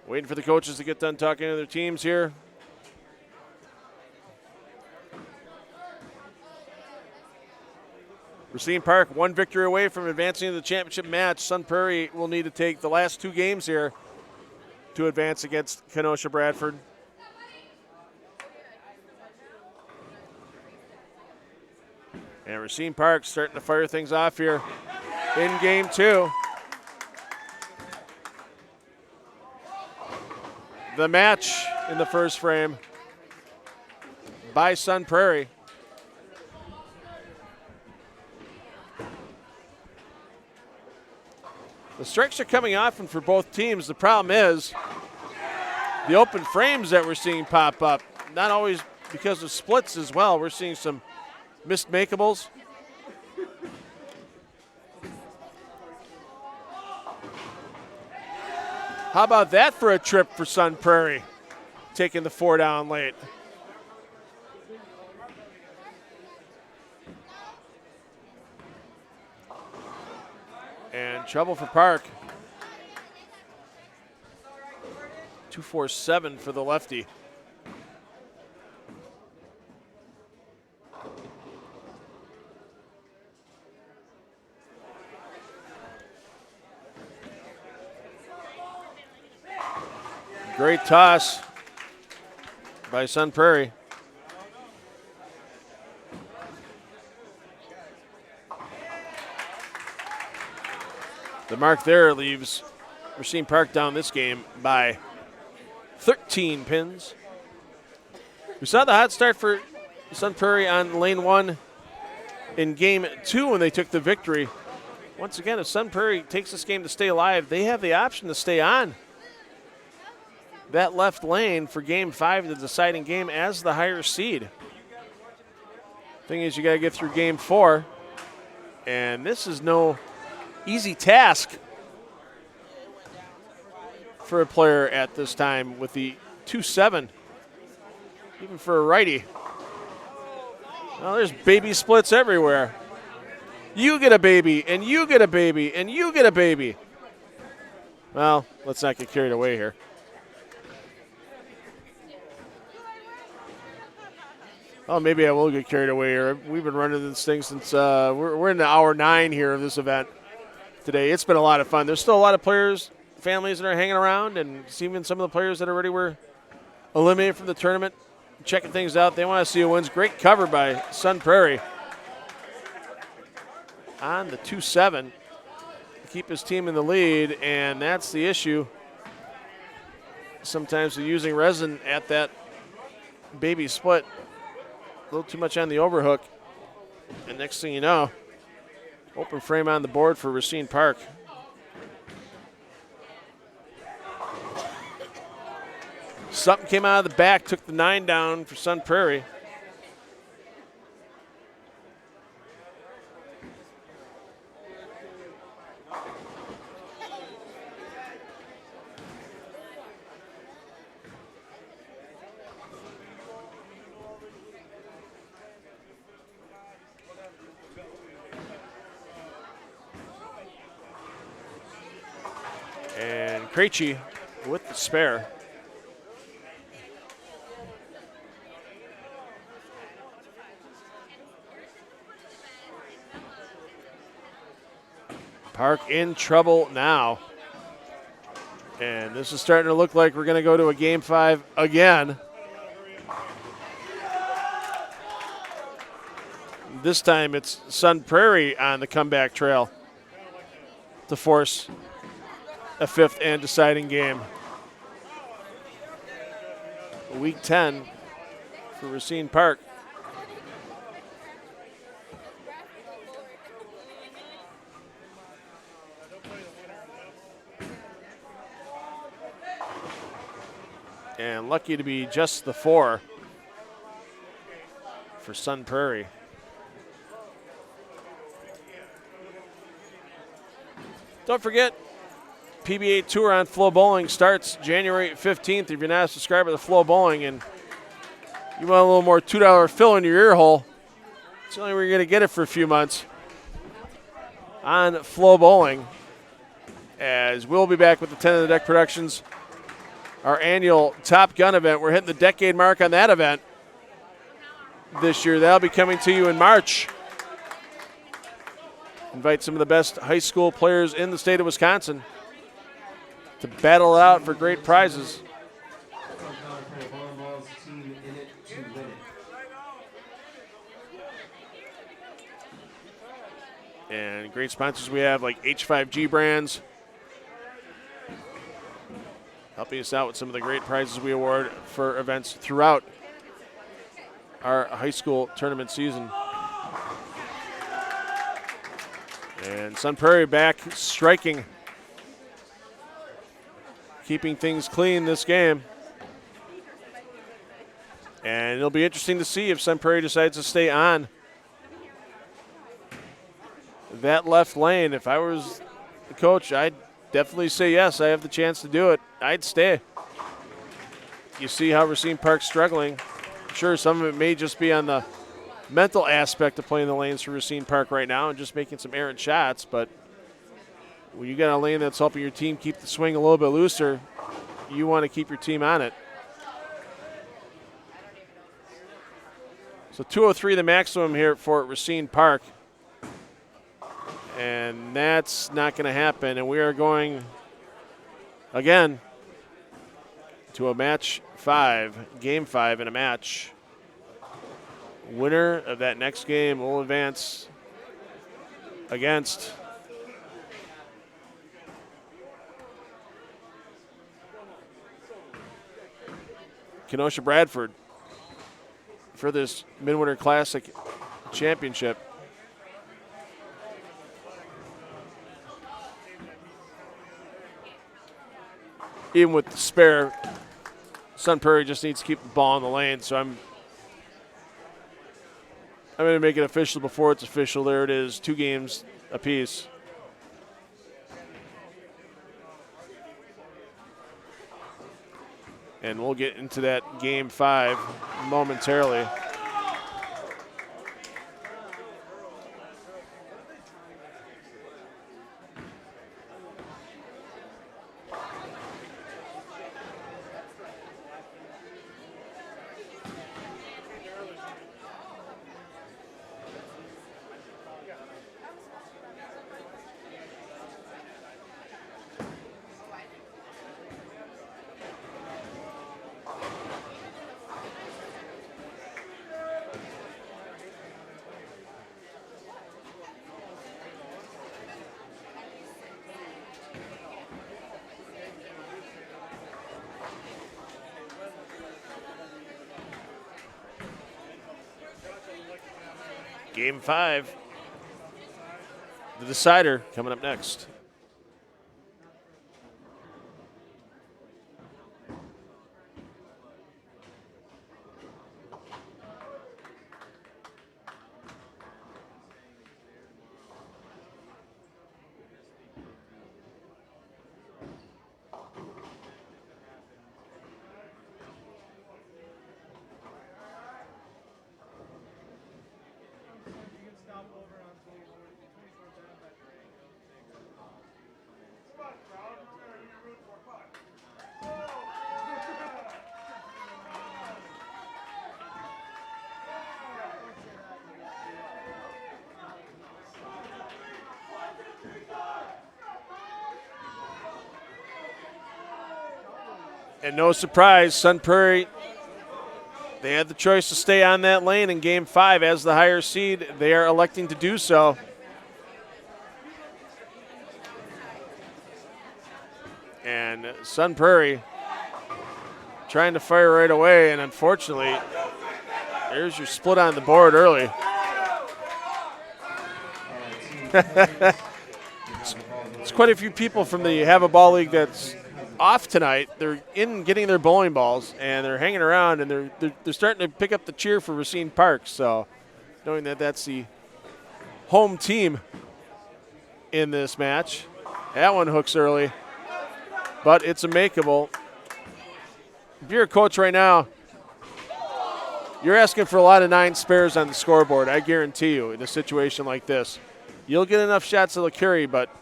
Waiting for the coaches to get done talking to their teams here. Racine Park, one victory away from advancing to the championship match. Sun Prairie will need to take the last 2 games here to advance against Kenosha Bradford. And Racine Park starting to fire things off here in game 2. The match in the first frame by Sun Prairie. The strikes are coming often for both teams. The problem is the open frames that we're seeing pop up, not always because of splits as well. We're seeing some missed makeables. How about that for a trip for Sun Prairie, taking the 4 down late. And trouble for Park. 2-4-7 for the lefty. Great toss by Sun Prairie. The mark there leaves Racine Park down this game by 13 pins. We saw the hot start for Sun Prairie on lane 1 in game 2 when they took the victory. Once again, if Sun Prairie takes this game to stay alive, they have the option to stay on that left lane for game 5, the deciding game as the higher seed. Thing is, you got to get through game 4, and this is no easy task for a player at this time with the 2-7, even for a righty. Well, there's baby splits everywhere. You get a baby, and you get a baby, and you get a baby. Well, let's not get carried away here. Oh, maybe I will get carried away here. We've been running this thing since we're in the hour 9 here of this event today. It's been a lot of fun. There's still a lot of players, families that are hanging around, and even some of the players that already were eliminated from the tournament, checking things out. They want to see who wins. Great cover by Sun Prairie on the 2-7 to keep his team in the lead, and that's the issue. Sometimes they're using resin at that baby split. A little too much on the overhook. And next thing you know, open frame on the board for Racine Park. Something came out of the back, took the 9 down for Sun Prairie. And Krejci with the spare. Park in trouble now. And this is starting to look like we're going to go to a game 5 again. This time it's Sun Prairie on the comeback trail to force a 5th and deciding game. Week 10 for Racine Park. And lucky to be just the 4 for Sun Prairie. Don't forget, PBA Tour on Flow Bowling starts January 15th. If you're not a subscriber to Flow Bowling and you want a little more $2 fill in your ear hole, it's the only way you're going to get it for a few months on Flow Bowling. As we'll be back with the 10 of the Deck Productions our annual Top Gun event. We're hitting the decade mark on that event this year. That'll be coming to you in March. Invite some of the best high school players in the state of Wisconsin to battle it out for great prizes. And great sponsors we have like H5G Brands, helping us out with some of the great prizes we award for events throughout our high school tournament season. And Sun Prairie back striking, keeping things clean this game. And it'll be interesting to see if Sun Prairie decides to stay on that left lane. If I was the coach, I'd definitely say yes. I have the chance to do it. I'd stay. You see how Racine Park's struggling. Sure, some of it may just be on the mental aspect of playing the lanes for Racine Park right now and just making some errant shots, but when you got a lane that's helping your team keep the swing a little bit looser, you want to keep your team on it. So 203 the maximum here for Racine Park. And that's not going to happen. And we are going, again, to a match 5, game 5 in a match. Winner of that next game will advance against Kenosha Bradford for this Midwinter Classic Championship. Even with the spare, Sun Prairie just needs to keep the ball in the lane, so I'm going to make it official before it's official. There it is, 2 games apiece. And we'll get into that game 5 momentarily. Game 5, the decider coming up next. And no surprise, Sun Prairie, they had the choice to stay on that lane in Game 5 as the higher seed. They are electing to do so. And Sun Prairie trying to fire right away, and unfortunately, there's your split on the board early. It's quite a few people from the Have a Ball League that's off tonight. They're in getting their bowling balls, and they're hanging around, and they're starting to pick up the cheer for Racine Park. So knowing that that's the home team in this match. That one hooks early, but it's a makeable. If you're a coach right now, you're asking for a lot of 9 spares on the scoreboard. I guarantee you, in a situation like this, you'll get enough shots that'll carry, but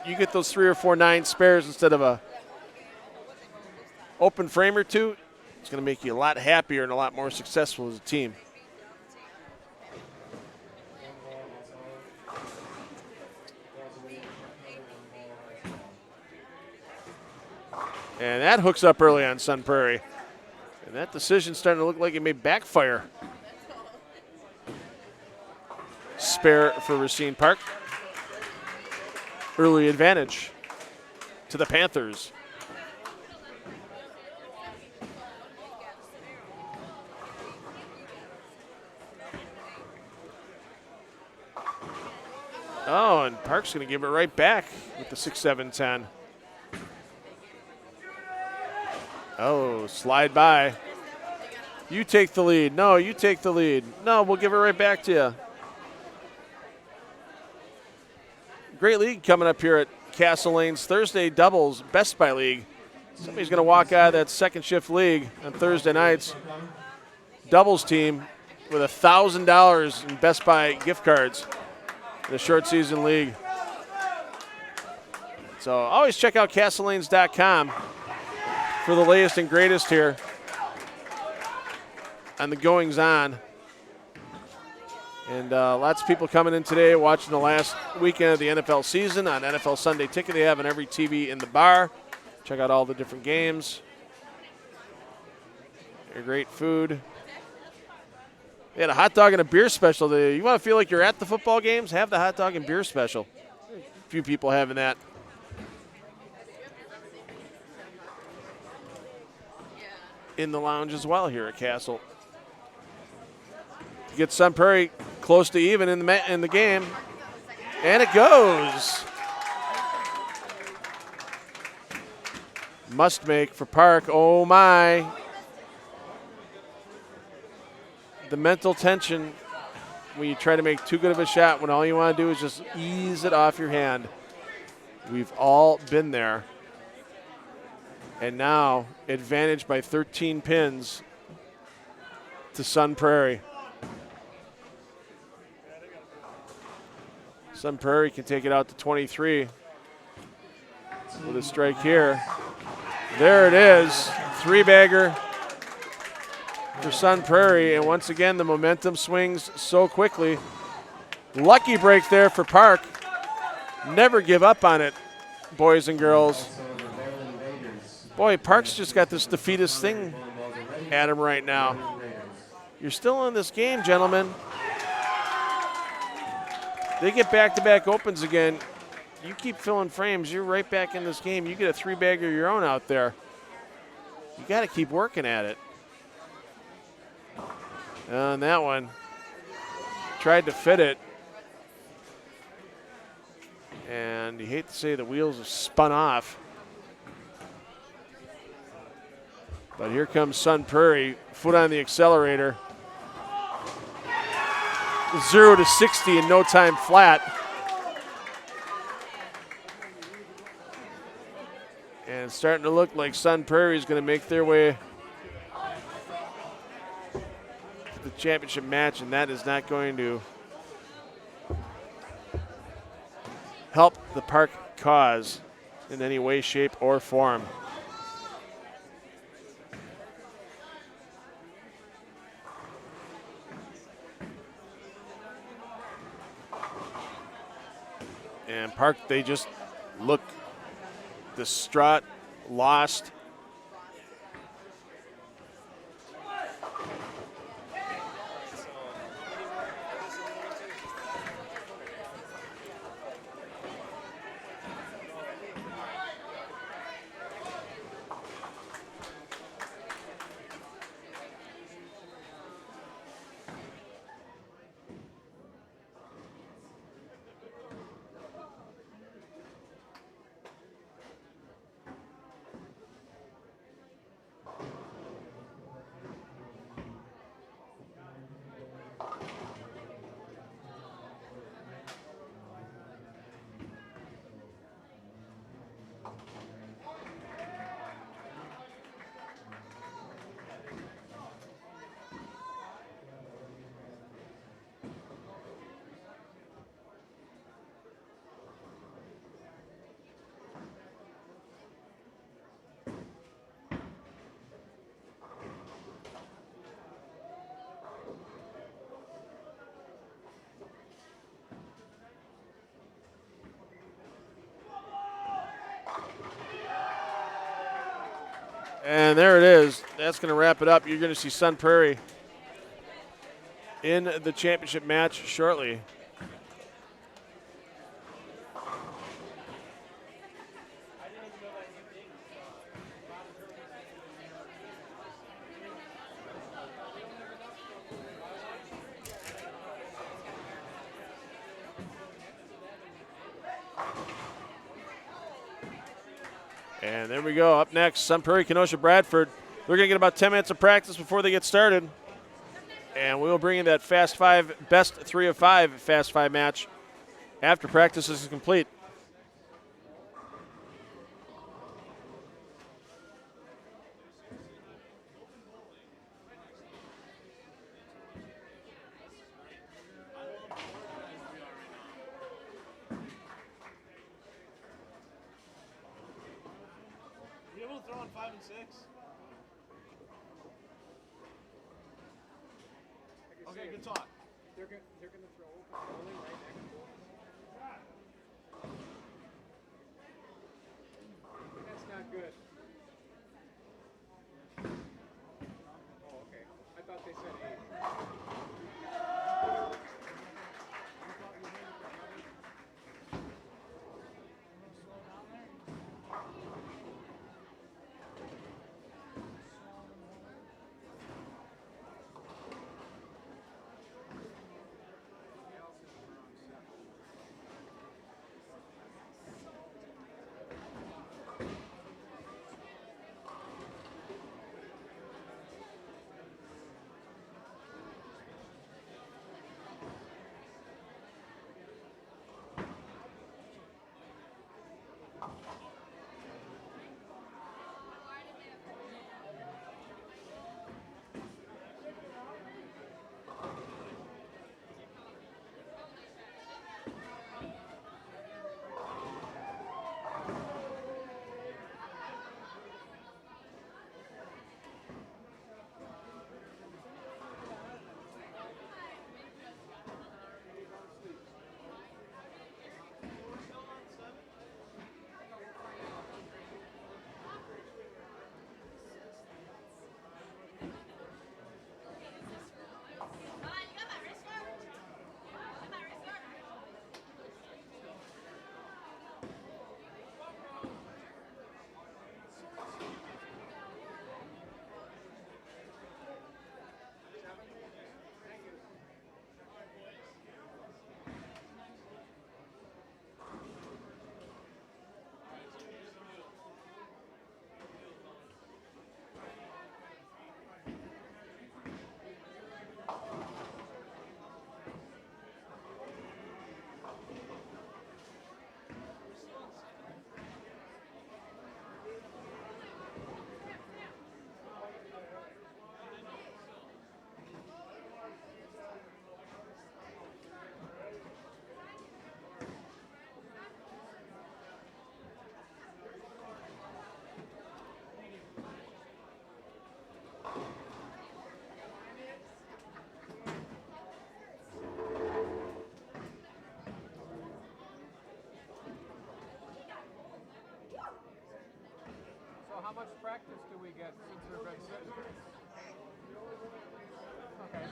you get those 3 or 4 9 spares instead of a open frame or two, it's going to make you a lot happier and a lot more successful as a team. And that hooks up early on Sun Prairie. And that decision's starting to look like it may backfire. Spare for Racine Park. Early advantage to the Panthers. Oh, and Park's going to give it right back with the 6-7-10. Oh, slide by. You take the lead. No, you take the lead. No, we'll give it right back to you. Great league coming up here at Castle Lane's Thursday doubles Best Buy League. Somebody's going to walk out of that second shift league on Thursday nights. Doubles team with $1,000 in Best Buy gift cards in the short season league. So always check out castlelanes.com for the latest and greatest here on the goings on. And lots of people coming in today watching the last weekend of the NFL season on NFL Sunday Ticket. They have on every TV in the bar. Check out all the different games. Great food. They had a hot dog and a beer special today. You want to feel like you're at the football games? Have the hot dog and beer special. A few people having that. In the lounge as well here at Castle. To get Sun Prairie close to even in the game. And it goes. Must make for Park. Oh my. The mental tension when you try to make too good of a shot when all you want to do is just ease it off your hand. We've all been there. And now advantage by 13 pins to Sun Prairie. Sun Prairie can take it out to 23 with a strike here. There it is, three-bagger for Sun Prairie, and once again the momentum swings so quickly. Lucky break there for Park. Never give up on it, boys and girls. Boy, Park's just got this defeatist thing at him right now. You're still in this game, gentlemen. They get back-to-back opens again. You keep filling frames, you're right back in this game. You get a three-bagger of your own out there. You got to keep working at it. On that one, tried to fit it. And you hate to say the wheels have spun off. But here comes Sun Prairie, foot on the accelerator. 0 to 60 in no time flat. And it's starting to look like Sun Prairie is going to make their way to the championship match, and that is not going to help the Park cause in any way, shape, or form. And Park, they just look distraught, lost. And there it is. That's going to wrap it up. You're going to see Sun Prairie in the championship match shortly. And there we go. Up next, Sun Prairie, Kenosha, Bradford. They're going to get about 10 minutes of practice before they get started. And we will bring in that Fast Five, best 3 of 5 Fast Five match after practice is complete. You able to throw on 5 and 6? Okay, good talk. They're gonna throw Poli right next to him. That's not good. Oh, okay. I thought they said 8. So how much practice do we get since we've been sitting? Okay.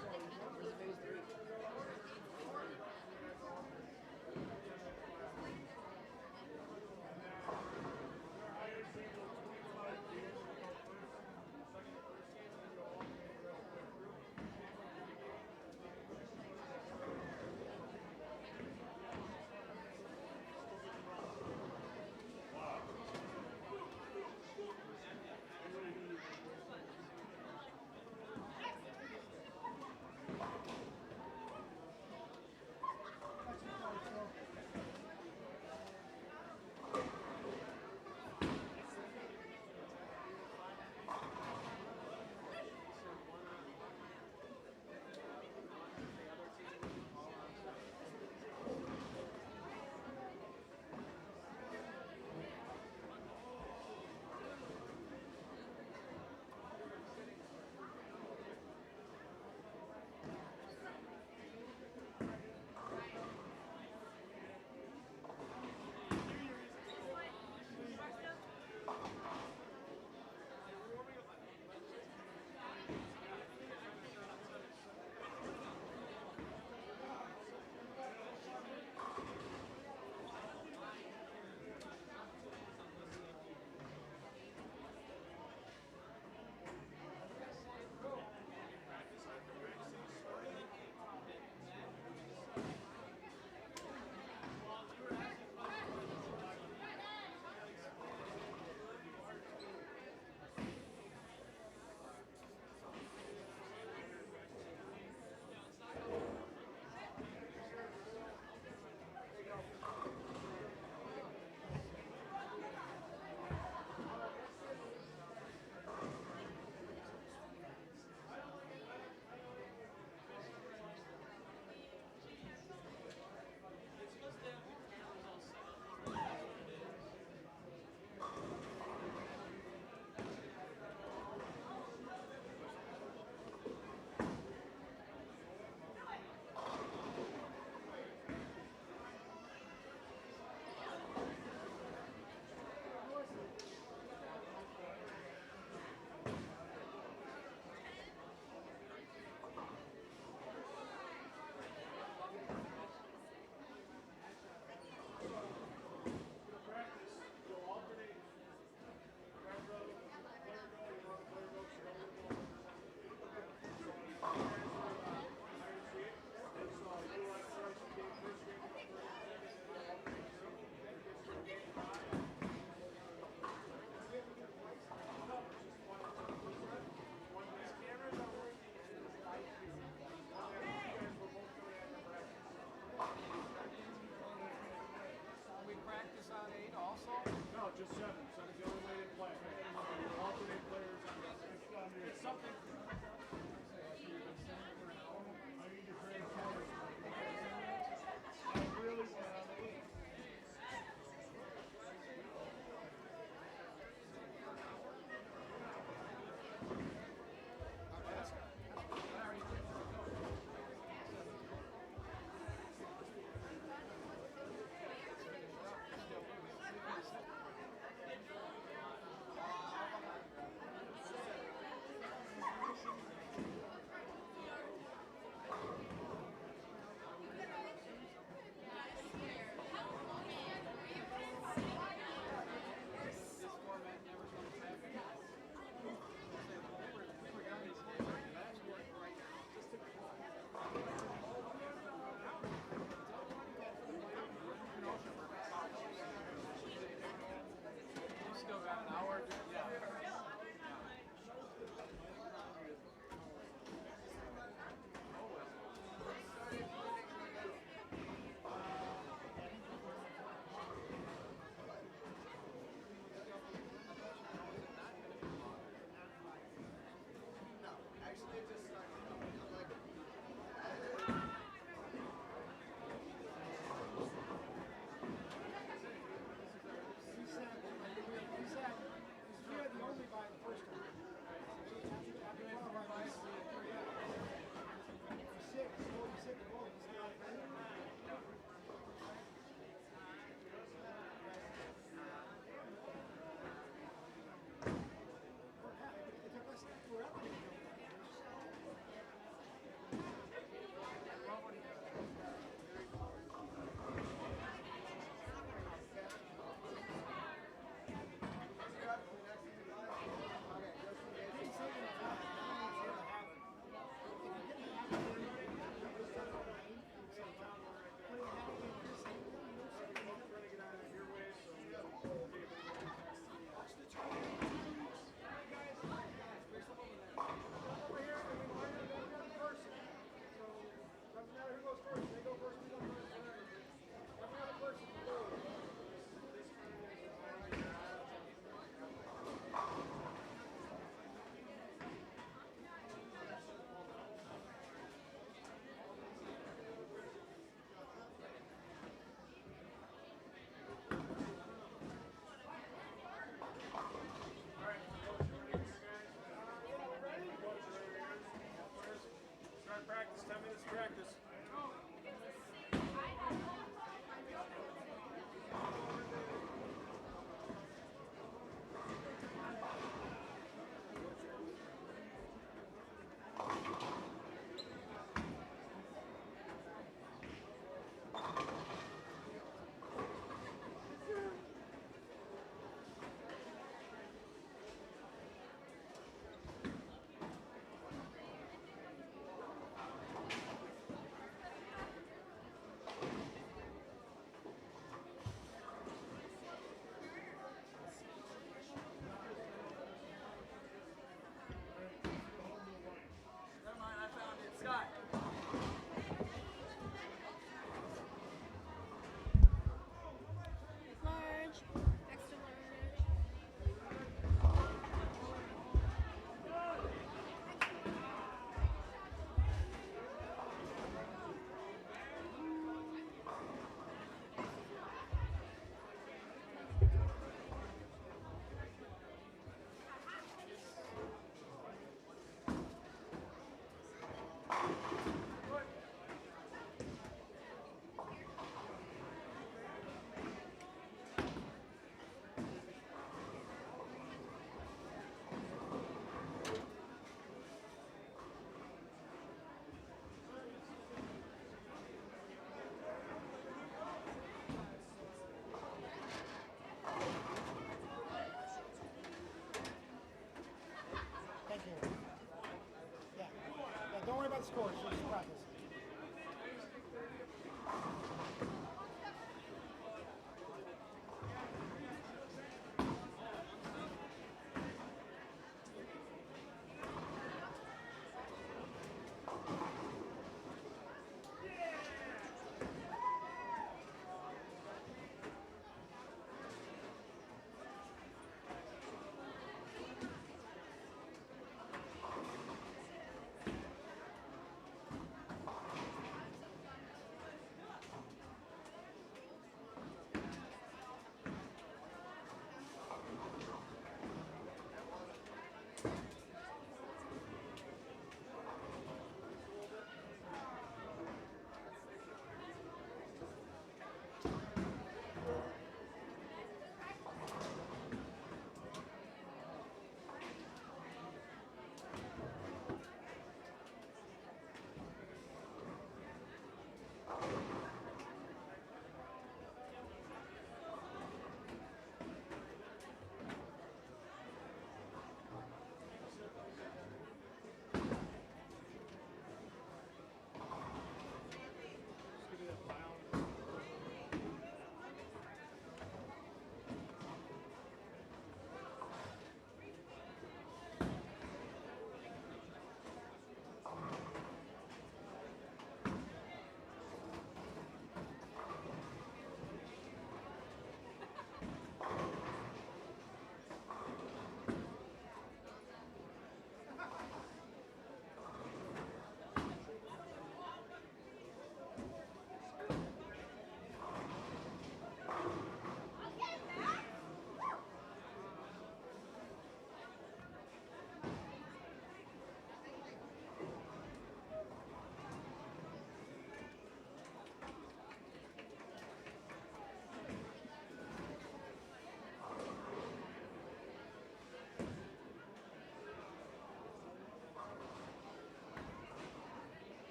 Don't worry about the scores. Just practice.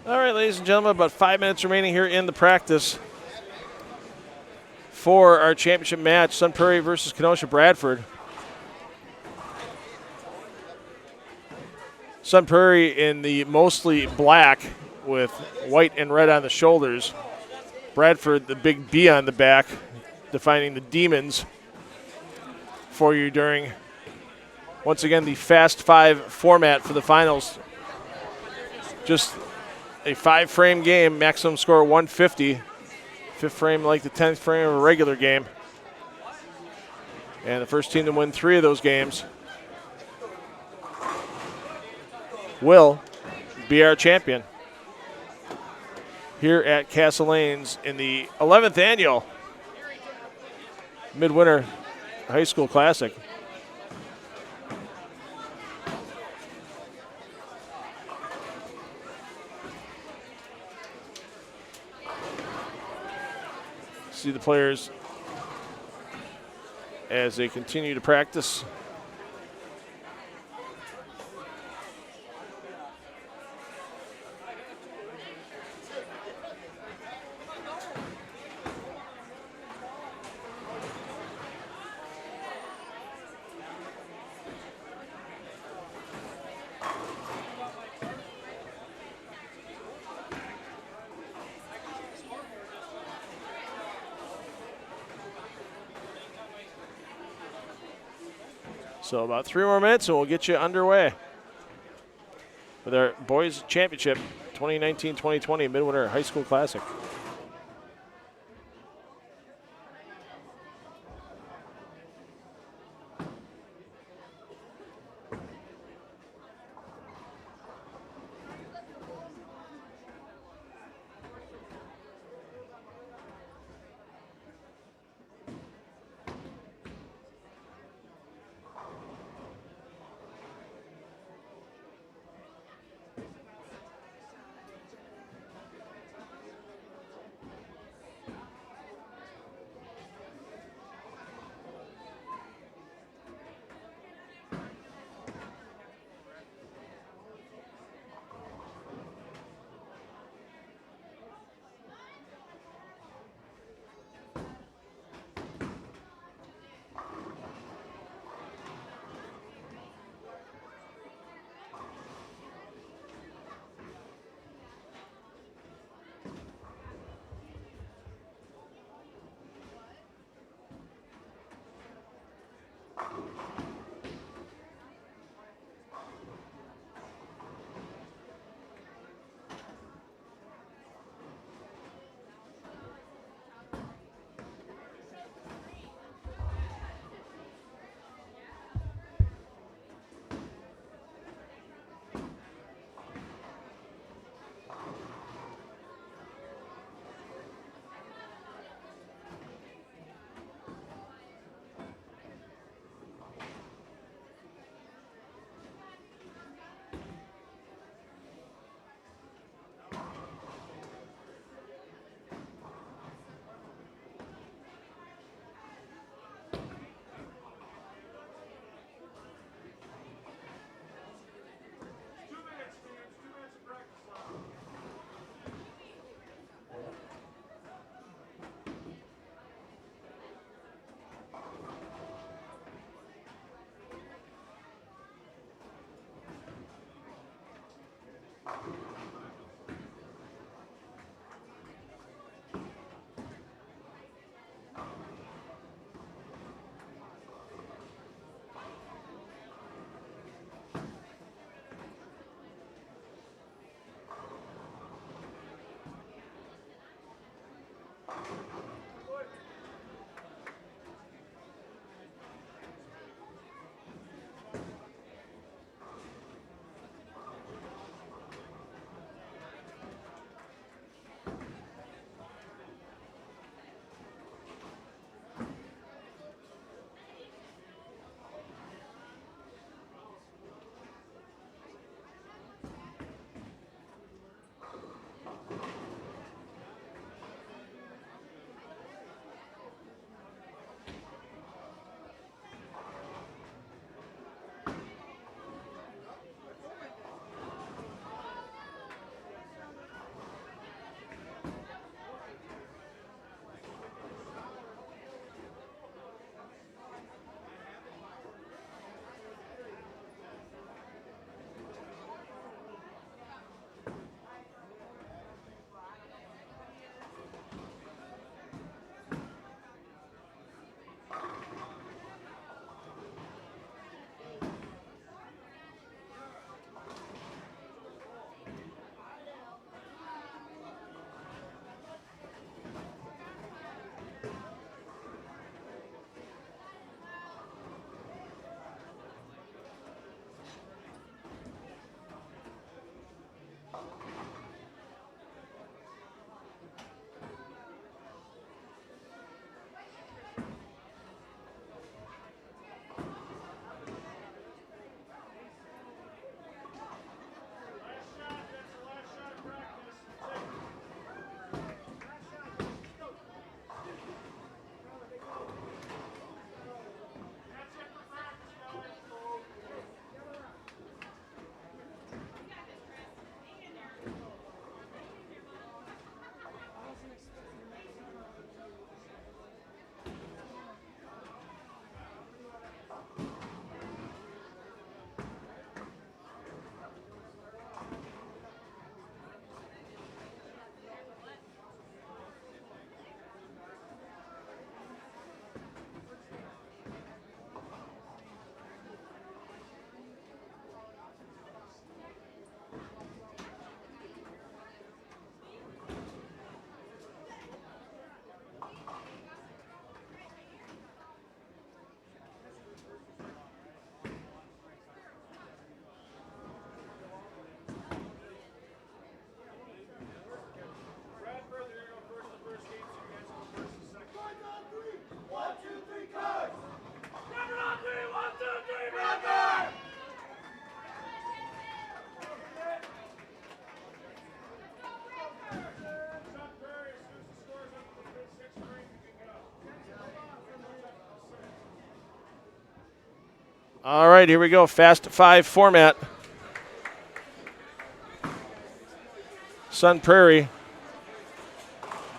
All right, ladies and gentlemen, about 5 minutes remaining here in the practice for our championship match, Sun Prairie versus Kenosha Bradford. Sun Prairie in the mostly black with white and red on the shoulders. Bradford, the big B on the back, defining the Demons for you during, once again, the Fast 5 format for the finals. Just a 5-frame game, maximum score 150. 5th frame like the 10th frame of a regular game. And the first team to win 3 of those games will be our champion here at Castle Lanes in the 11th annual Midwinter High School Classic. See the players as they continue to practice. So about 3 more minutes and we'll get you underway with our Boys Championship 2019-2020 Midwinter High School Classic. All right, here we go. Fast 5 format. Sun Prairie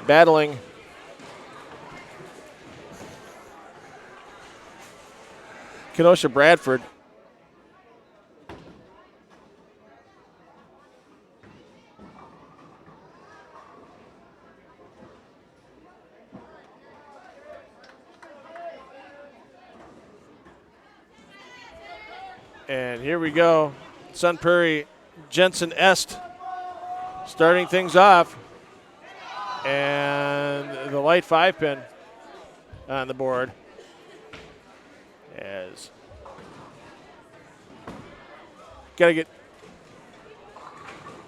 battling Kenosha Bradford. And here we go. Sun Prairie, Jensen Est starting things off. And the light 5-pin on the board. As got to get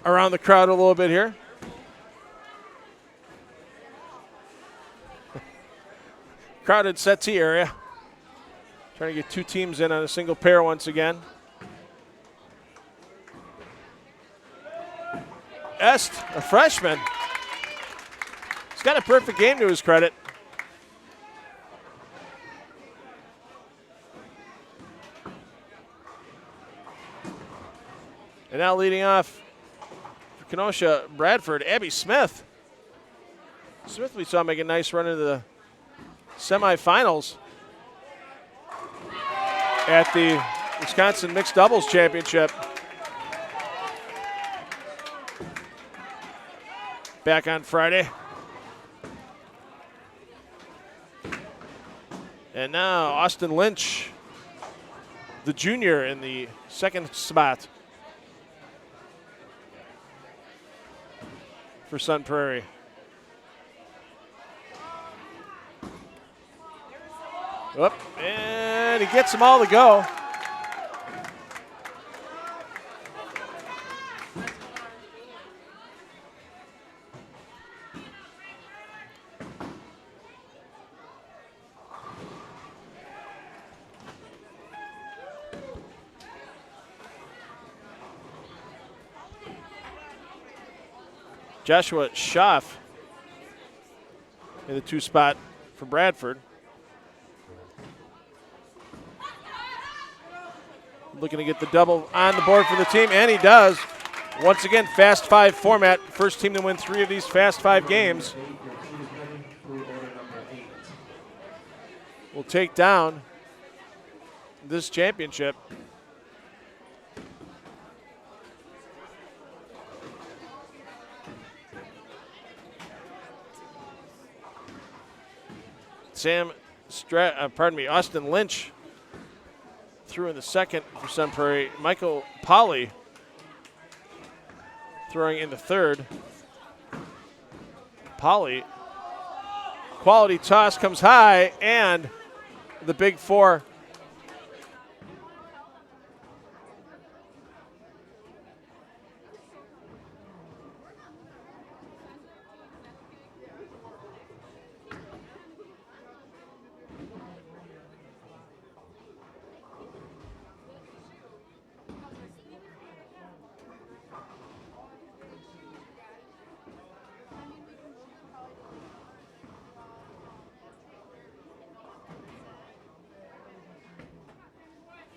around the crowd a little bit here. Crowded settee area. Trying to get 2 teams in on a single pair once again. Est, a freshman. He's got a perfect game to his credit. And now leading off for Kenosha Bradford, Abby Smith. Smith we saw make a nice run into the semifinals at the Wisconsin Mixed Doubles Championship. Back on Friday. And now Austin Lynch, the junior, in the second spot for Sun Prairie. Whoop, and he gets them all to go. Joshua Schaaf in the 2 spot for Bradford. Looking to get the double on the board for the team, and he does. Once again, fast 5 format. First team to win 3 of these fast 5 games will take down this championship. Austin Lynch threw in the second for Sun Prairie. Michael Poli throwing in the third. Poli, quality toss comes high, and the big 4.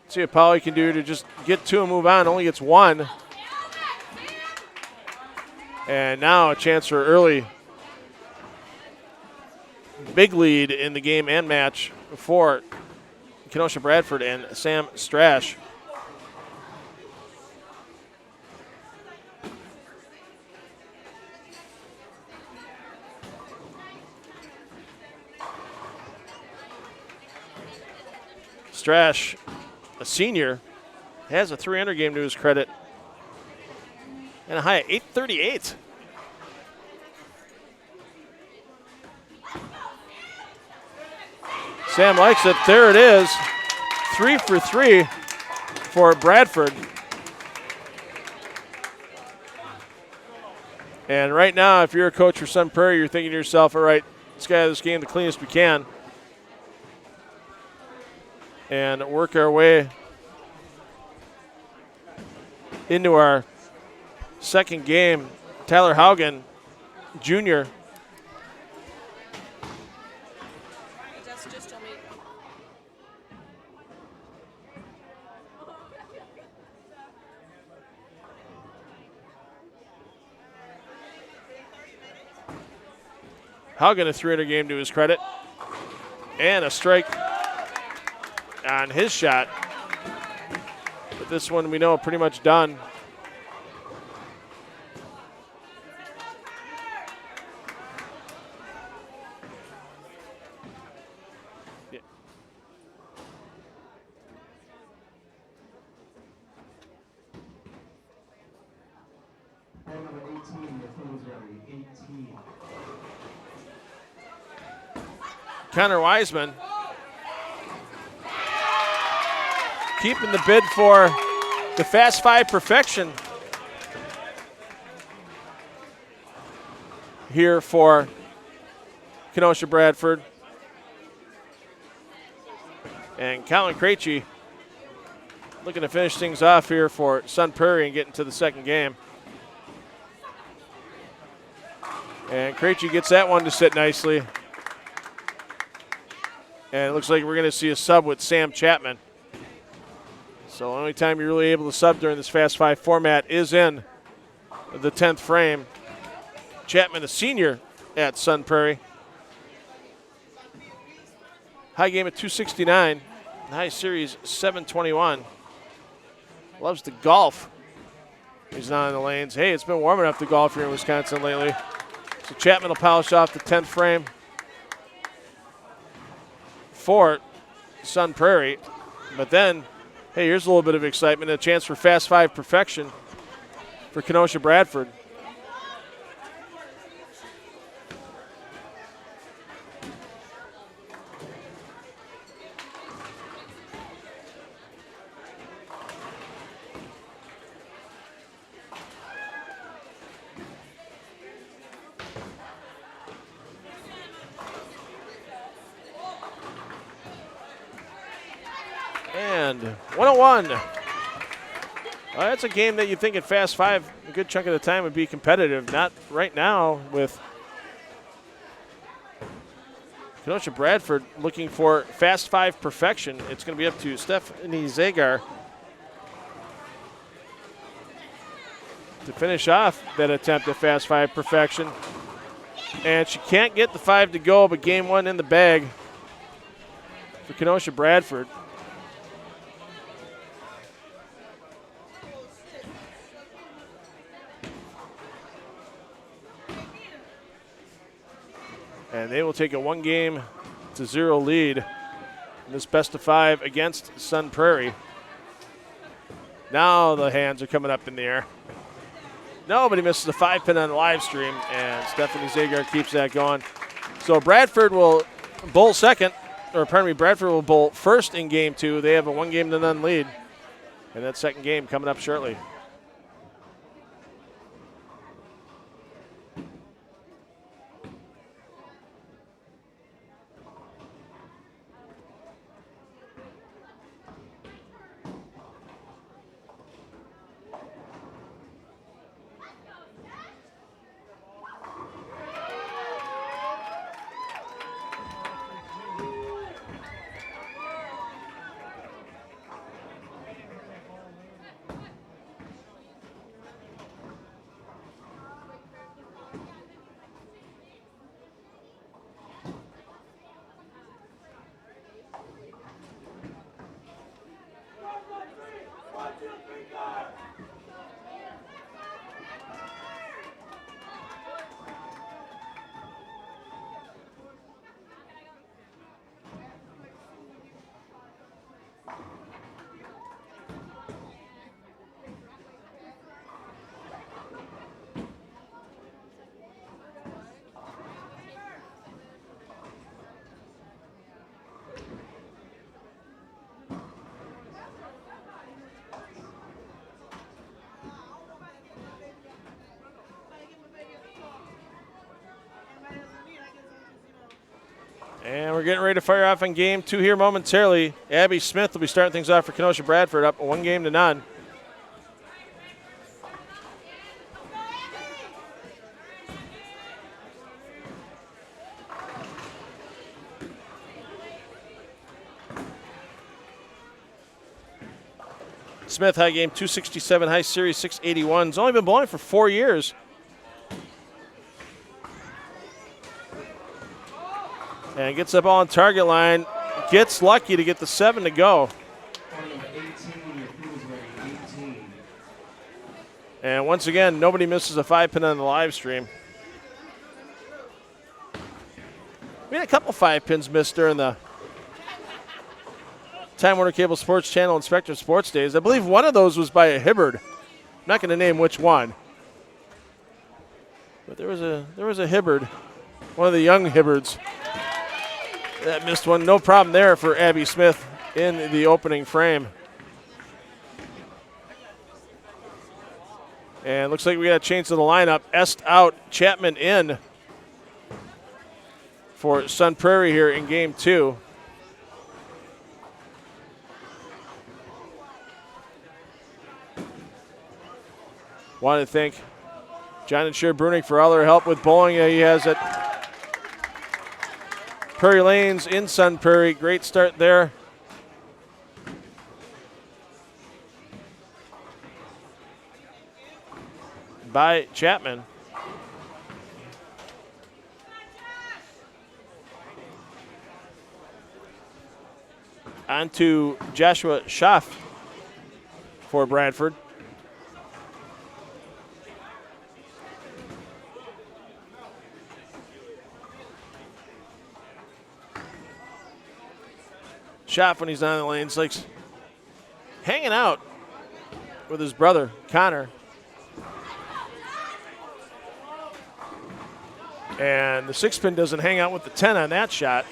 See what Poli can do to just get 2 and move on. Only gets 1. And now a chance for early big lead in the game and match for Kenosha Bradford and Sam Strash. Strash, a senior, has a 300 game to his credit and a high of 838. Sam likes it. There it is. 3 for 3 for Bradford. And right now, if you're a coach for Sun Prairie, you're thinking to yourself, all right, let's get out of this game the cleanest we can and work our way into our second game. Tyler Haugen, junior. Haugen a 3-hitter game to his credit. And a strike on his shot. But this one we know pretty much done. Connor Wiseman keeping the bid for the Fast Five perfection here for Kenosha Bradford. And Colin Krejci looking to finish things off here for Sun Prairie and get into the second game. And Krejci gets that one to sit nicely. And it looks like we're going to see a sub with Sam Chapman. So the only time you're really able to sub during this Fast Five format is in the 10th frame. Chapman, a senior at Sun Prairie. High game at 269. High series 721. Loves to golf. He's not in the lanes. Hey, it's been warm enough to golf here in Wisconsin lately. So Chapman will polish off the 10th frame for Sun Prairie. But then, hey, here's a little bit of excitement, a chance for Fast Five perfection for Kenosha Bradford. And 101. That's a game that you think at Fast Five, a good chunk of the time would be competitive. Not right now with Kenosha Bradford looking for Fast Five perfection. It's going to be up to Stephanie Zagar to finish off that attempt at Fast Five perfection. And she can't get the 5 to go, but game one in the bag for Kenosha Bradford. And they will take a 1-0 lead in this best of 5 against Sun Prairie. Now the hands are coming up in the air. Nobody misses a 5-pin on the live stream, and Stephanie Zagar keeps that going. So Bradford will bowl second, or pardon me, Bradford will bowl first in game 2. They have a 1-0 lead, and that second game coming up shortly. And we're getting ready to fire off in game 2 here momentarily. Abby Smith will be starting things off for Kenosha Bradford, up 1-0. Smith, high game 267, high series 681. He's only been bowling for 4 years. And gets up on target line. Gets lucky to get the 7 to go. And once again, nobody misses a 5-pin on the live stream. We had a couple 5-pins missed during the Time Warner Cable Sports Channel Inspector Sports Days. I believe one of those was by a Hibbard. I'm not going to name which one. But there was a Hibbard, one of the young Hibbards, that missed one. No problem there for Abby Smith in the opening frame. And looks like we got a change to the lineup. Est out, Chapman in for Sun Prairie here in game 2. Want to thank John and Cher Bruning for all their help with bowling he has at Prairie Lanes in Sun Prairie. Great start there. By Chapman. On to Joshua Schaaf for Bradford. Schaaf, when he's on the lanes, likes hanging out with his brother, Connor. And the 6-pin doesn't hang out with the 10 on that shot.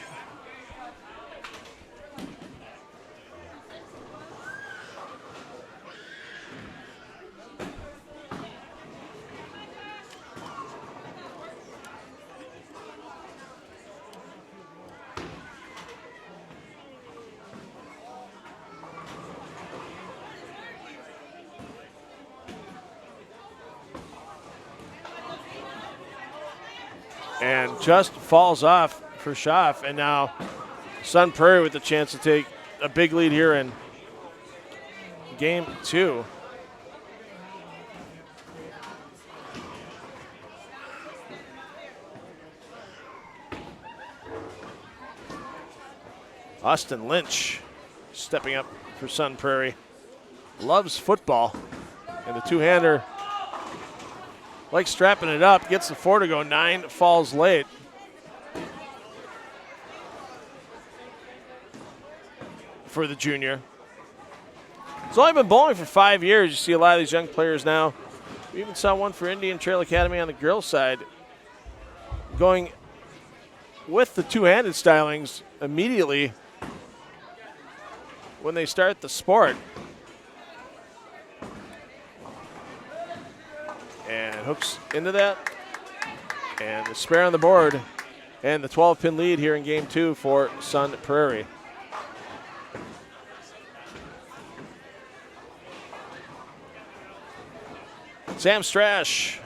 And just falls off for Schaaf. And now Sun Prairie with the chance to take a big lead here in game 2. Austin Lynch stepping up for Sun Prairie. Loves football. And the two-hander likes strapping it up, gets the 4 to go, 9 falls late. For the junior. He's only been bowling for 5 years. You see a lot of these young players now. We even saw one for Indian Trail Academy on the girl side going with the two-handed stylings immediately when they start the sport. And hooks into that. And the spare on the board. And the 12-pin lead here in game 2 for Sun Prairie. Sam Strash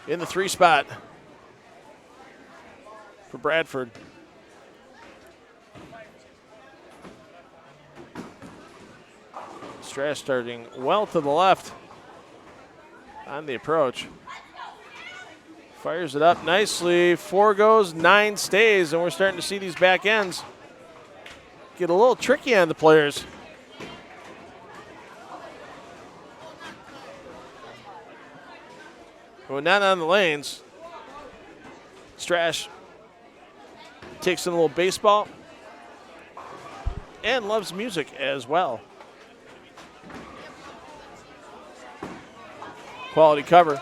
in the 3 spot for Bradford. Strash starting well to the left on the approach. Fires it up nicely. 4 goes, 9 stays, and we're starting to see these back ends get a little tricky on the players. When not on the lanes, Strash takes in a little baseball and loves music as well. Quality cover.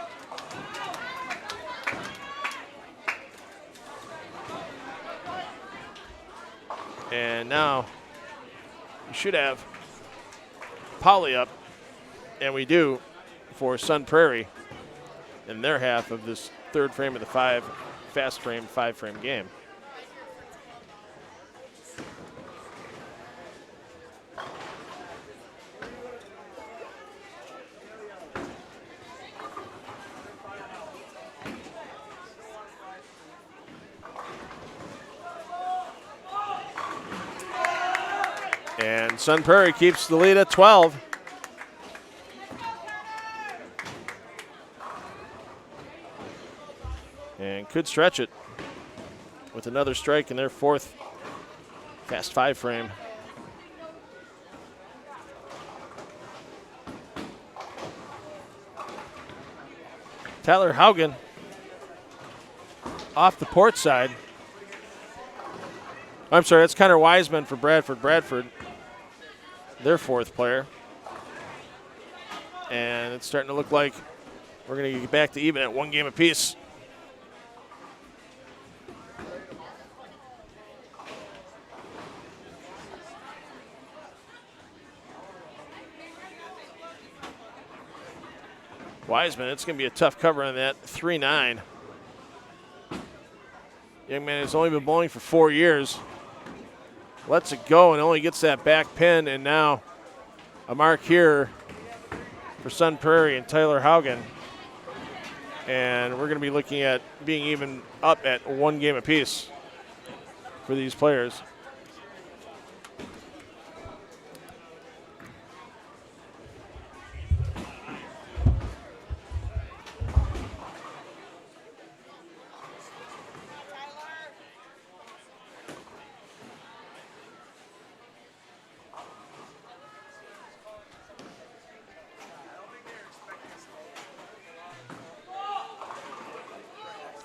And now we should have Poli up, and we do for Sun Prairie in their half of this 3rd frame of the 5-frame game. And Sun Prairie keeps the lead at 12. And could stretch it. with another strike in their fourth fast five frame. Tyler Haugen off the port side. I'm sorry, that's Connor Wiseman for Bradford. Bradford, their fourth player. And it's starting to look like we're going to get back to even at 1 game apiece. Wiseman, it's going to be a tough cover on that. 3-9. Young man has only been bowling for 4 years. Lets it go and only gets that back pin. And now a mark here for Sun Prairie and Tyler Haugen. And we're going to be looking at being even up at 1 game apiece for these players.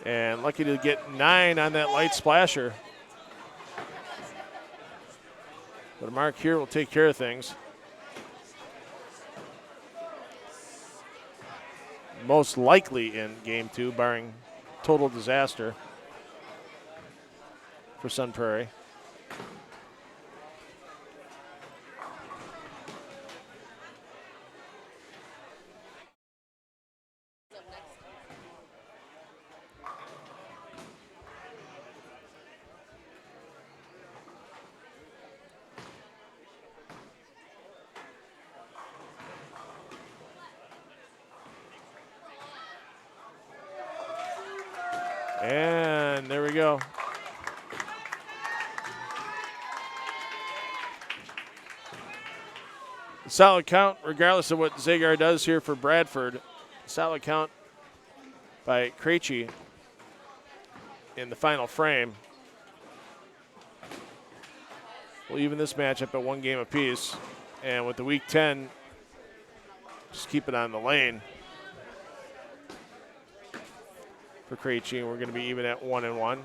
And lucky to get 9 on that light splasher. But a mark here will take care of things. Most likely in game 2, barring total disaster for Sun Prairie. And there we go. Solid count, regardless of what Zagar does here for Bradford. Solid count by Krejci in the final frame. We'll even this matchup at 1 game apiece. And with the week 10, just keep it on the lane for Krejci, and we're going to be even at 1-1.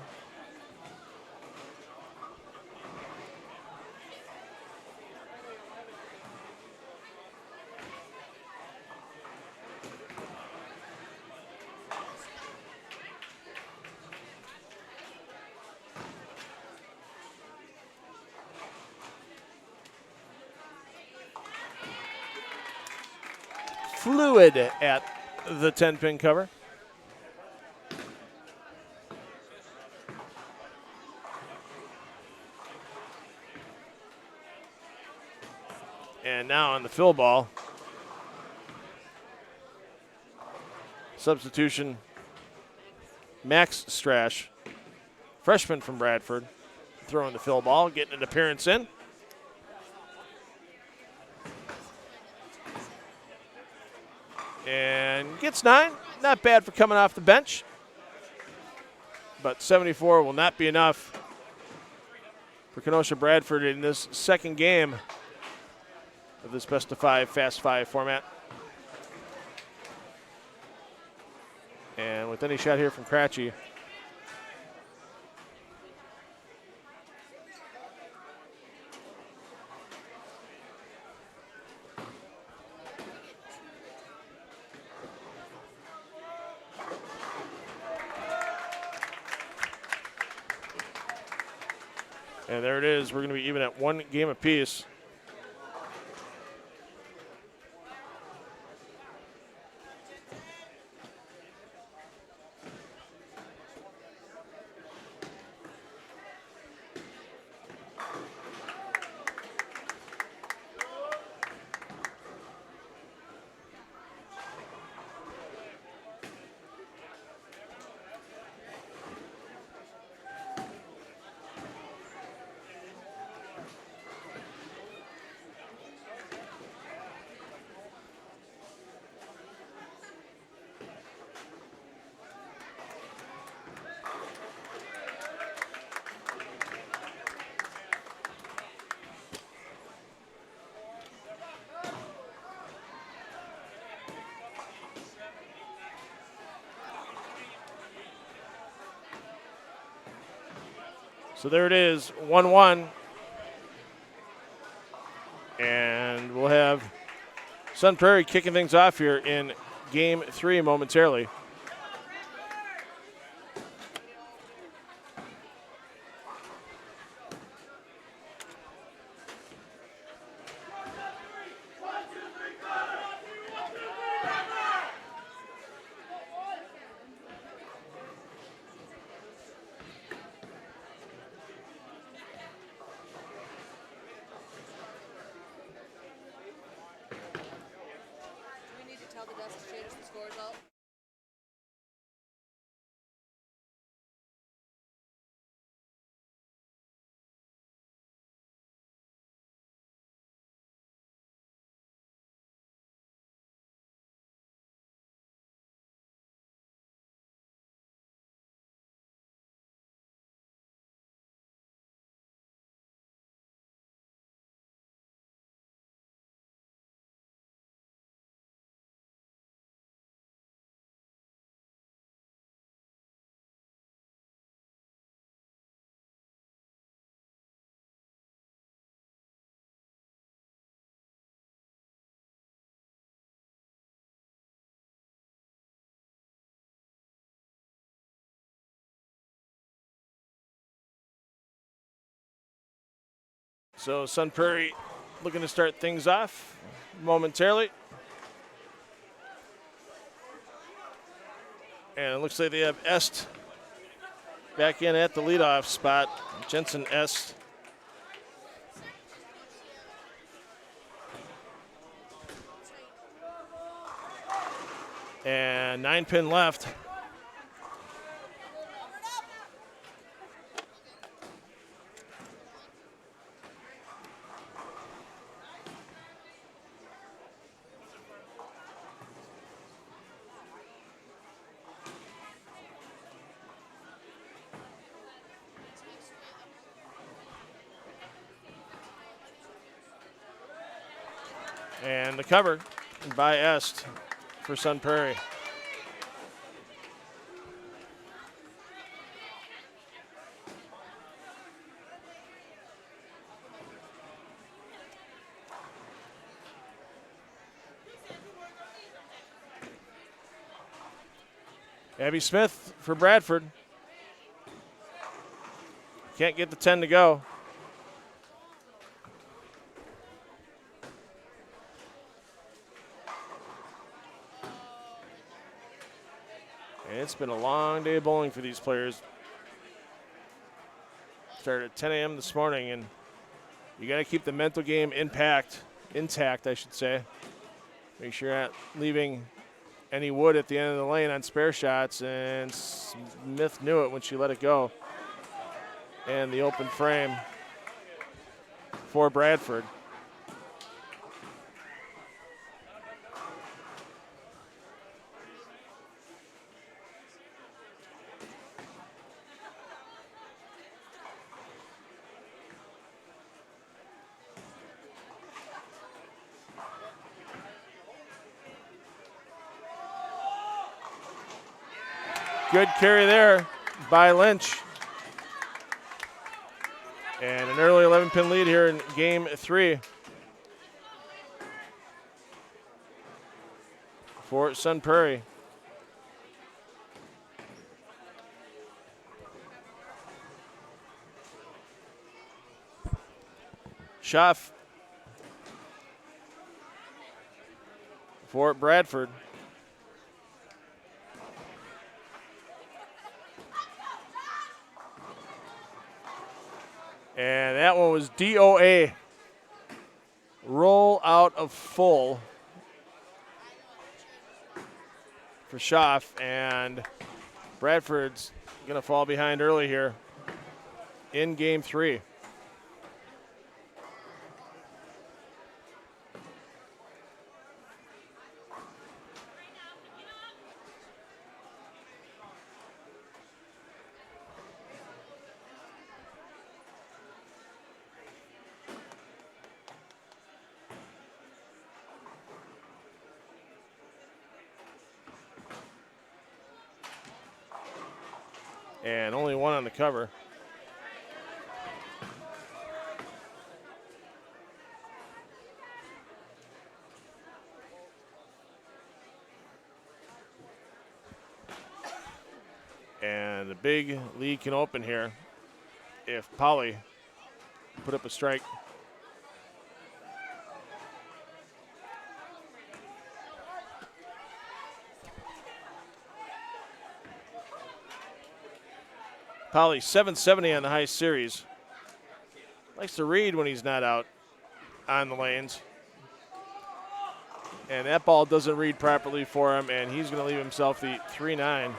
Fluid at the 10-pin cover. And now on the fill ball, substitution, Max Strash, freshman from Bradford, throwing the fill ball, getting an appearance in. And gets 9. Not bad for coming off the bench. But 74 will not be enough for Kenosha Bradford in this second game of this best of 5 fast 5 format. And with any shot here from Krejci, and there it is. We're going to be even at 1 game apiece. So there it is, 1-1. And we'll have Sun Prairie kicking things off here in game 3 momentarily. So Sun Prairie looking to start things off momentarily. And it looks like they have Est back in at the leadoff spot. Jensen Est. And 9-pin left. And the cover by Est for Sun Prairie. Abby Smith for Bradford. Can't get the 10 to go. And it's been a long day of bowling for these players. Started at 10 a.m. this morning, and you got to keep the mental game intact, I should say. Make sure you're not leaving any wood at the end of the lane on spare shots, and Smith knew it when she let it go. And the open frame for Bradford. Good carry there by Lynch. And an early 11-pin lead here in game 3 for Sun Prairie. Schaaf for Bradford. And that one was DOA. Roll out of full for Schaaf. And Bradford's going to fall behind early here in game 3. And only one on the cover. And a big lead can open here if Poli put up a strike. Poli 770 on the high series. Likes to read when he's not out on the lanes. And that ball doesn't read properly for him, and he's going to leave himself the 3-9.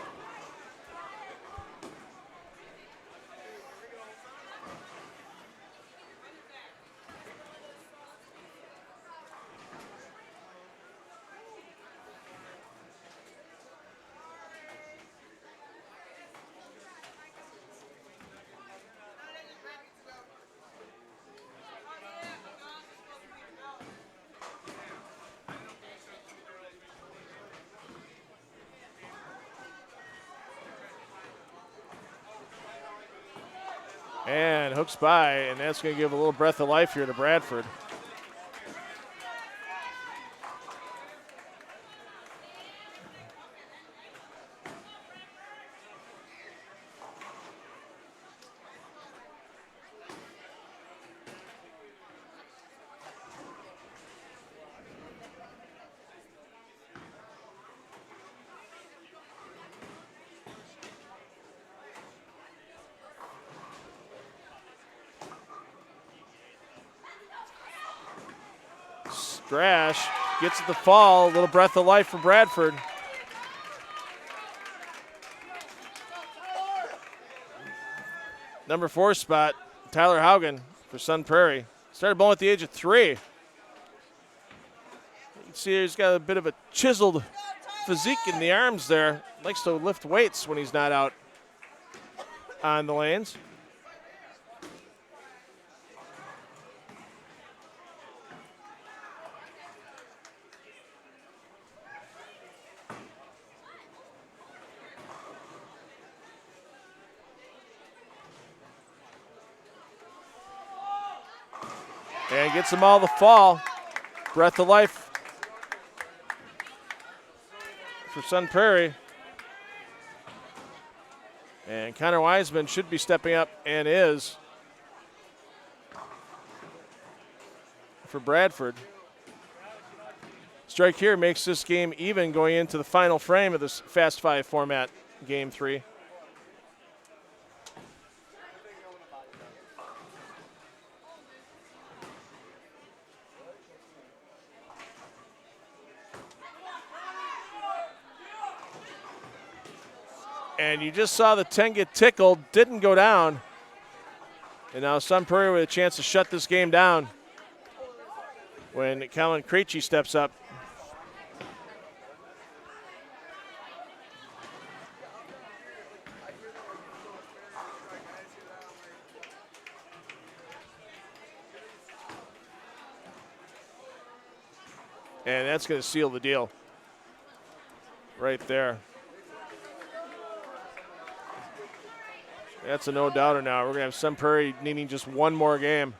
And hooks by, and that's going to give a little breath of life here to Bradford. Strash gets at the fall, a little breath of life for Bradford. Number 4 spot, Tyler Haugen for Sun Prairie. Started bowling at the age of 3. You can see he's got a bit of a chiseled physique in the arms there. Likes to lift weights when he's not out on the lanes. And gets them all the fall. Breath of life for Sun Prairie. And Connor Wiseman should be stepping up and is for Bradford. Strike here makes this game even going into the final frame of this Fast 5 format, Game 3. And you just saw the 10 get tickled, didn't go down. And now Sun Prairie with a chance to shut this game down when Colin Krejci steps up. And that's going to seal the deal right there. That's a no-doubter now. We're going to have Sun Prairie needing just one more game.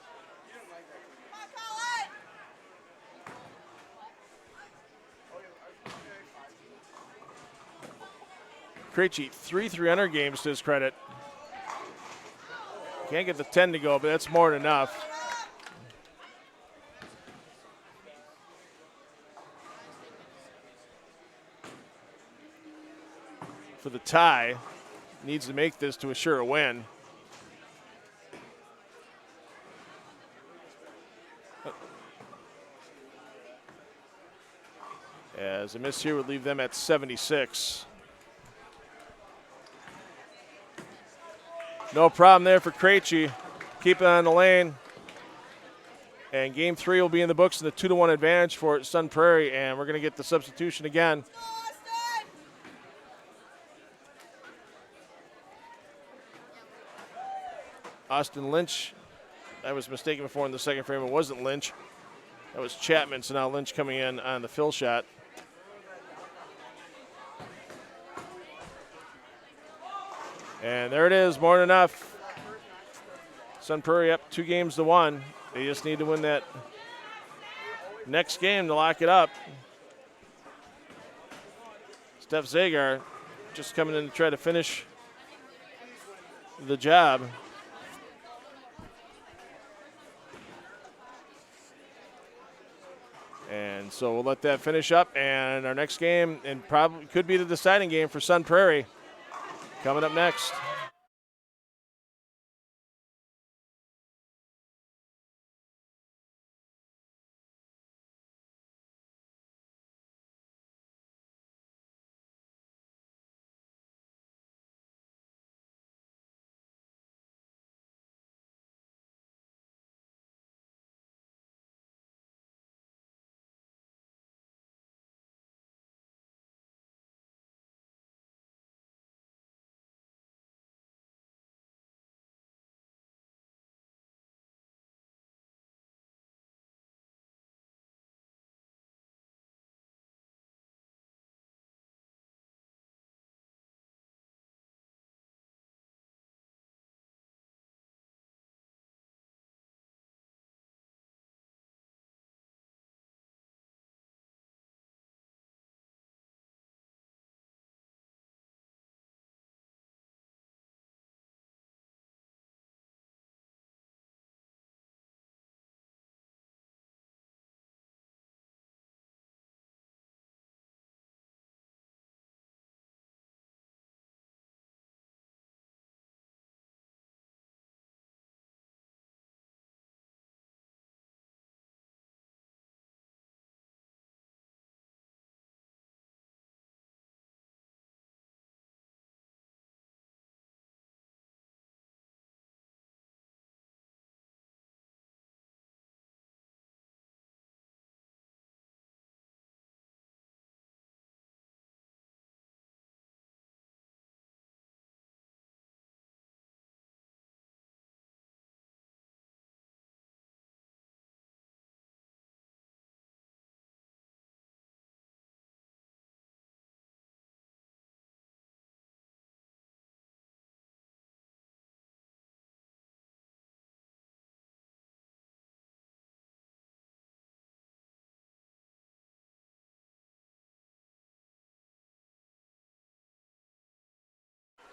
Krejci, 3 300 games to his credit. Can't get the 10 to go, but that's more than enough. For the tie. Needs to make this to assure a win. As a miss here would leave them at 76. No problem there for Krejci. Keep it on the lane. And Game 3 will be in the books in the 2-1 advantage for Sun Prairie, and we're going to get the substitution again. Austin Lynch, I was mistaken before in the second frame. It wasn't Lynch. That was Chapman, so now Lynch coming in on the fill shot. And there it is, more than enough. Sun Prairie up 2-1. They just need to win that next game to lock it up. Steph Zagar just coming in to try to finish the job. And so we'll let that finish up. And our next game, and probably could be the deciding game for Sun Prairie, coming up next.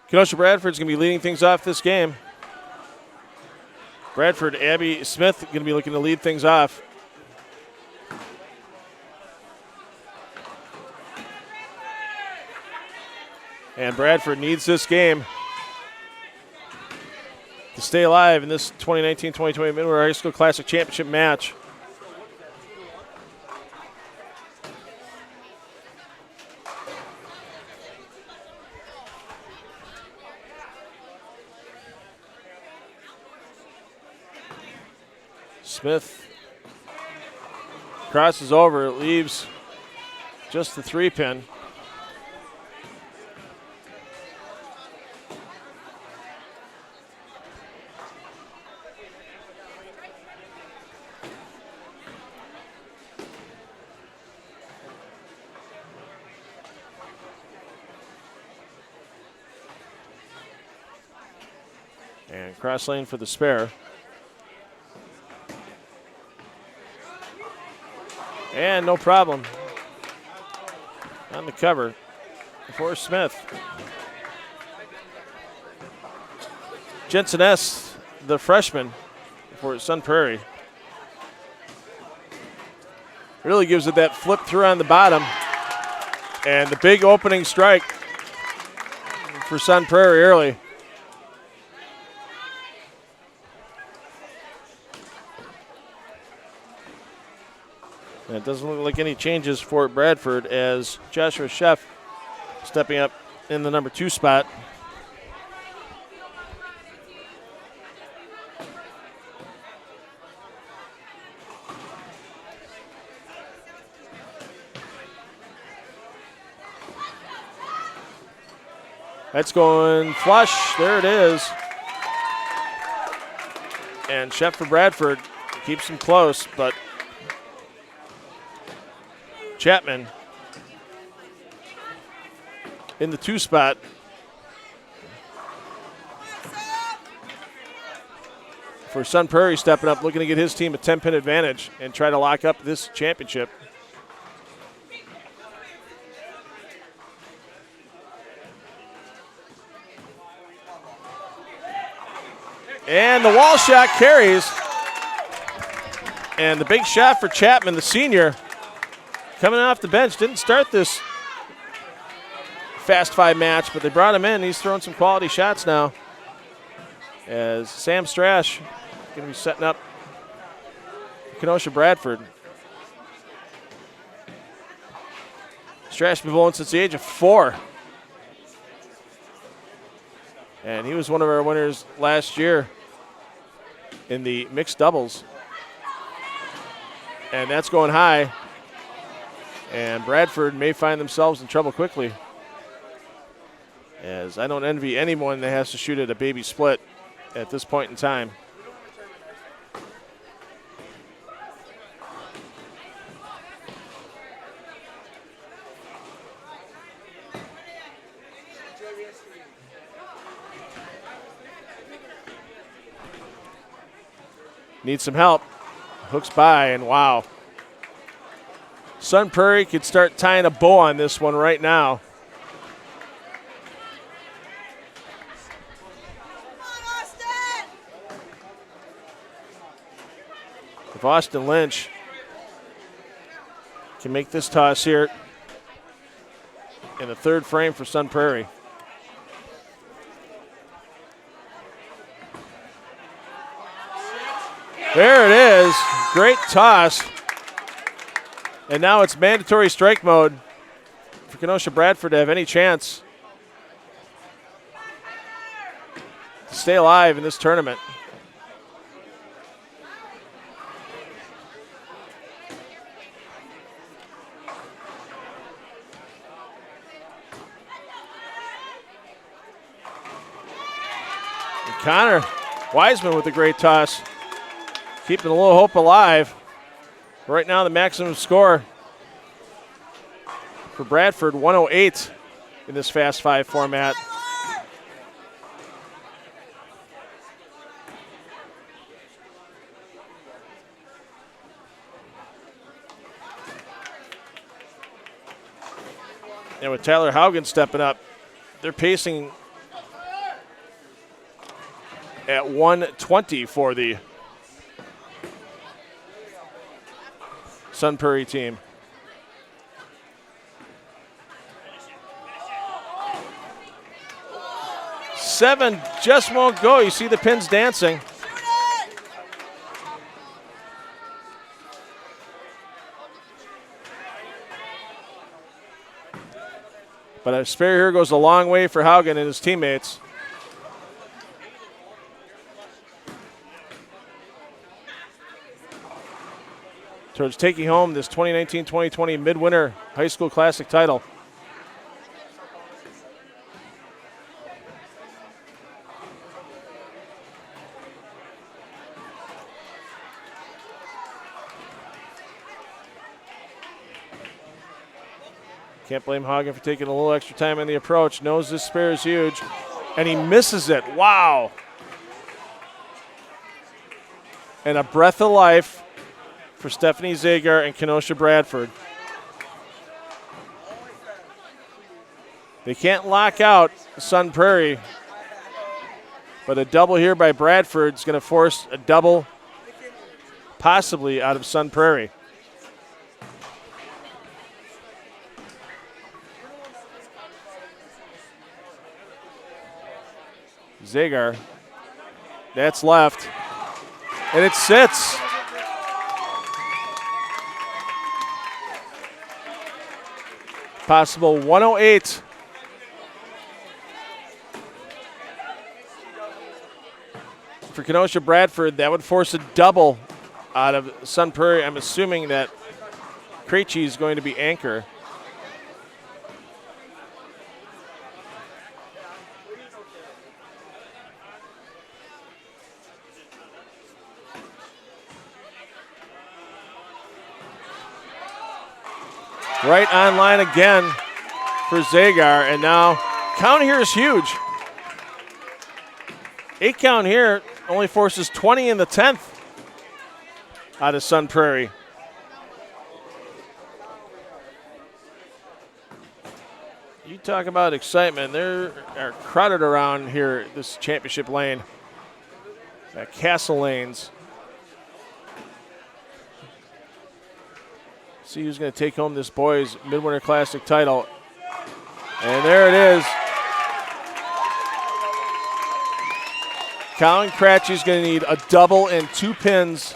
Kenosha Bradford's going to be leading things off this game. Bradford, Abby Smith going to be looking to lead things off. And Bradford needs this game to stay alive in this 2019-2020 Midway High School Classic Championship match. Smith crosses over, leaves just the 3-pin. And cross lane for the spare. And no problem on the cover for Smith. Jensen S., the freshman for Sun Prairie. Really gives it that flip through on the bottom. And the big opening strike for Sun Prairie early. And it doesn't look like any changes for Bradford as Joshua Schaaf stepping up in the number 2 spot. That's going flush. There it is. And Schaaf for Bradford keeps them close, but Chapman in the 2 spot. For Sun Prairie stepping up, looking to get his team a 10-pin advantage and try to lock up this championship. And the wall shot carries. And the big shot for Chapman, the senior, coming off the bench. Didn't start this Fast 5 match, but they brought him in. He's throwing some quality shots now. As Sam Strash going to be setting up Kenosha Bradford. Strash been bowling since the age of 4. And he was one of our winners last year in the mixed doubles. And that's going high. And Bradford may find themselves in trouble quickly, as I don't envy anyone that has to shoot at a baby split at this point in time. Needs some help. Hooks by, and wow. Sun Prairie could start tying a bow on this one right now. If Austin Lynch can make this toss here in the third frame for Sun Prairie. There it is. Great toss. And now it's mandatory strike mode for Kenosha Bradford to have any chance to stay alive in this tournament. And Connor Wiseman with a great toss, keeping a little hope alive. Right now, the maximum score for Bradford, 108 in this Fast 5 format. And with Tyler Haugen stepping up, they're pacing at 120 for the Sun Prairie team. Seven just won't go. You see the pins dancing. But a spare here goes a long way for Haugen and his teammates. Towards taking home this 2019-2020 Midwinter High School Classic title. Can't blame Haugen for taking a little extra time on the approach. Knows this spare is huge, and he misses it. Wow. And a breath of life for Stephanie Zagar and Kenosha Bradford. They can't lock out Sun Prairie, but a double here by Bradford is going to force a double possibly out of Sun Prairie. Zagar, that's left, and it sits. Possible 108. For Kenosha Bradford, that would force a double out of Sun Prairie. I'm assuming that Krejci is going to be anchor. Right on line again for Zagar, and now count here is huge. 8 count here only forces 20 in the 10th out of Sun Prairie. You talk about excitement. There are crowded around here, this championship lane. at Castle Lanes. See who's going to take home this boys Midwinter Classic title. And there it is. Colin Cratchy's going to need a double and 2 pins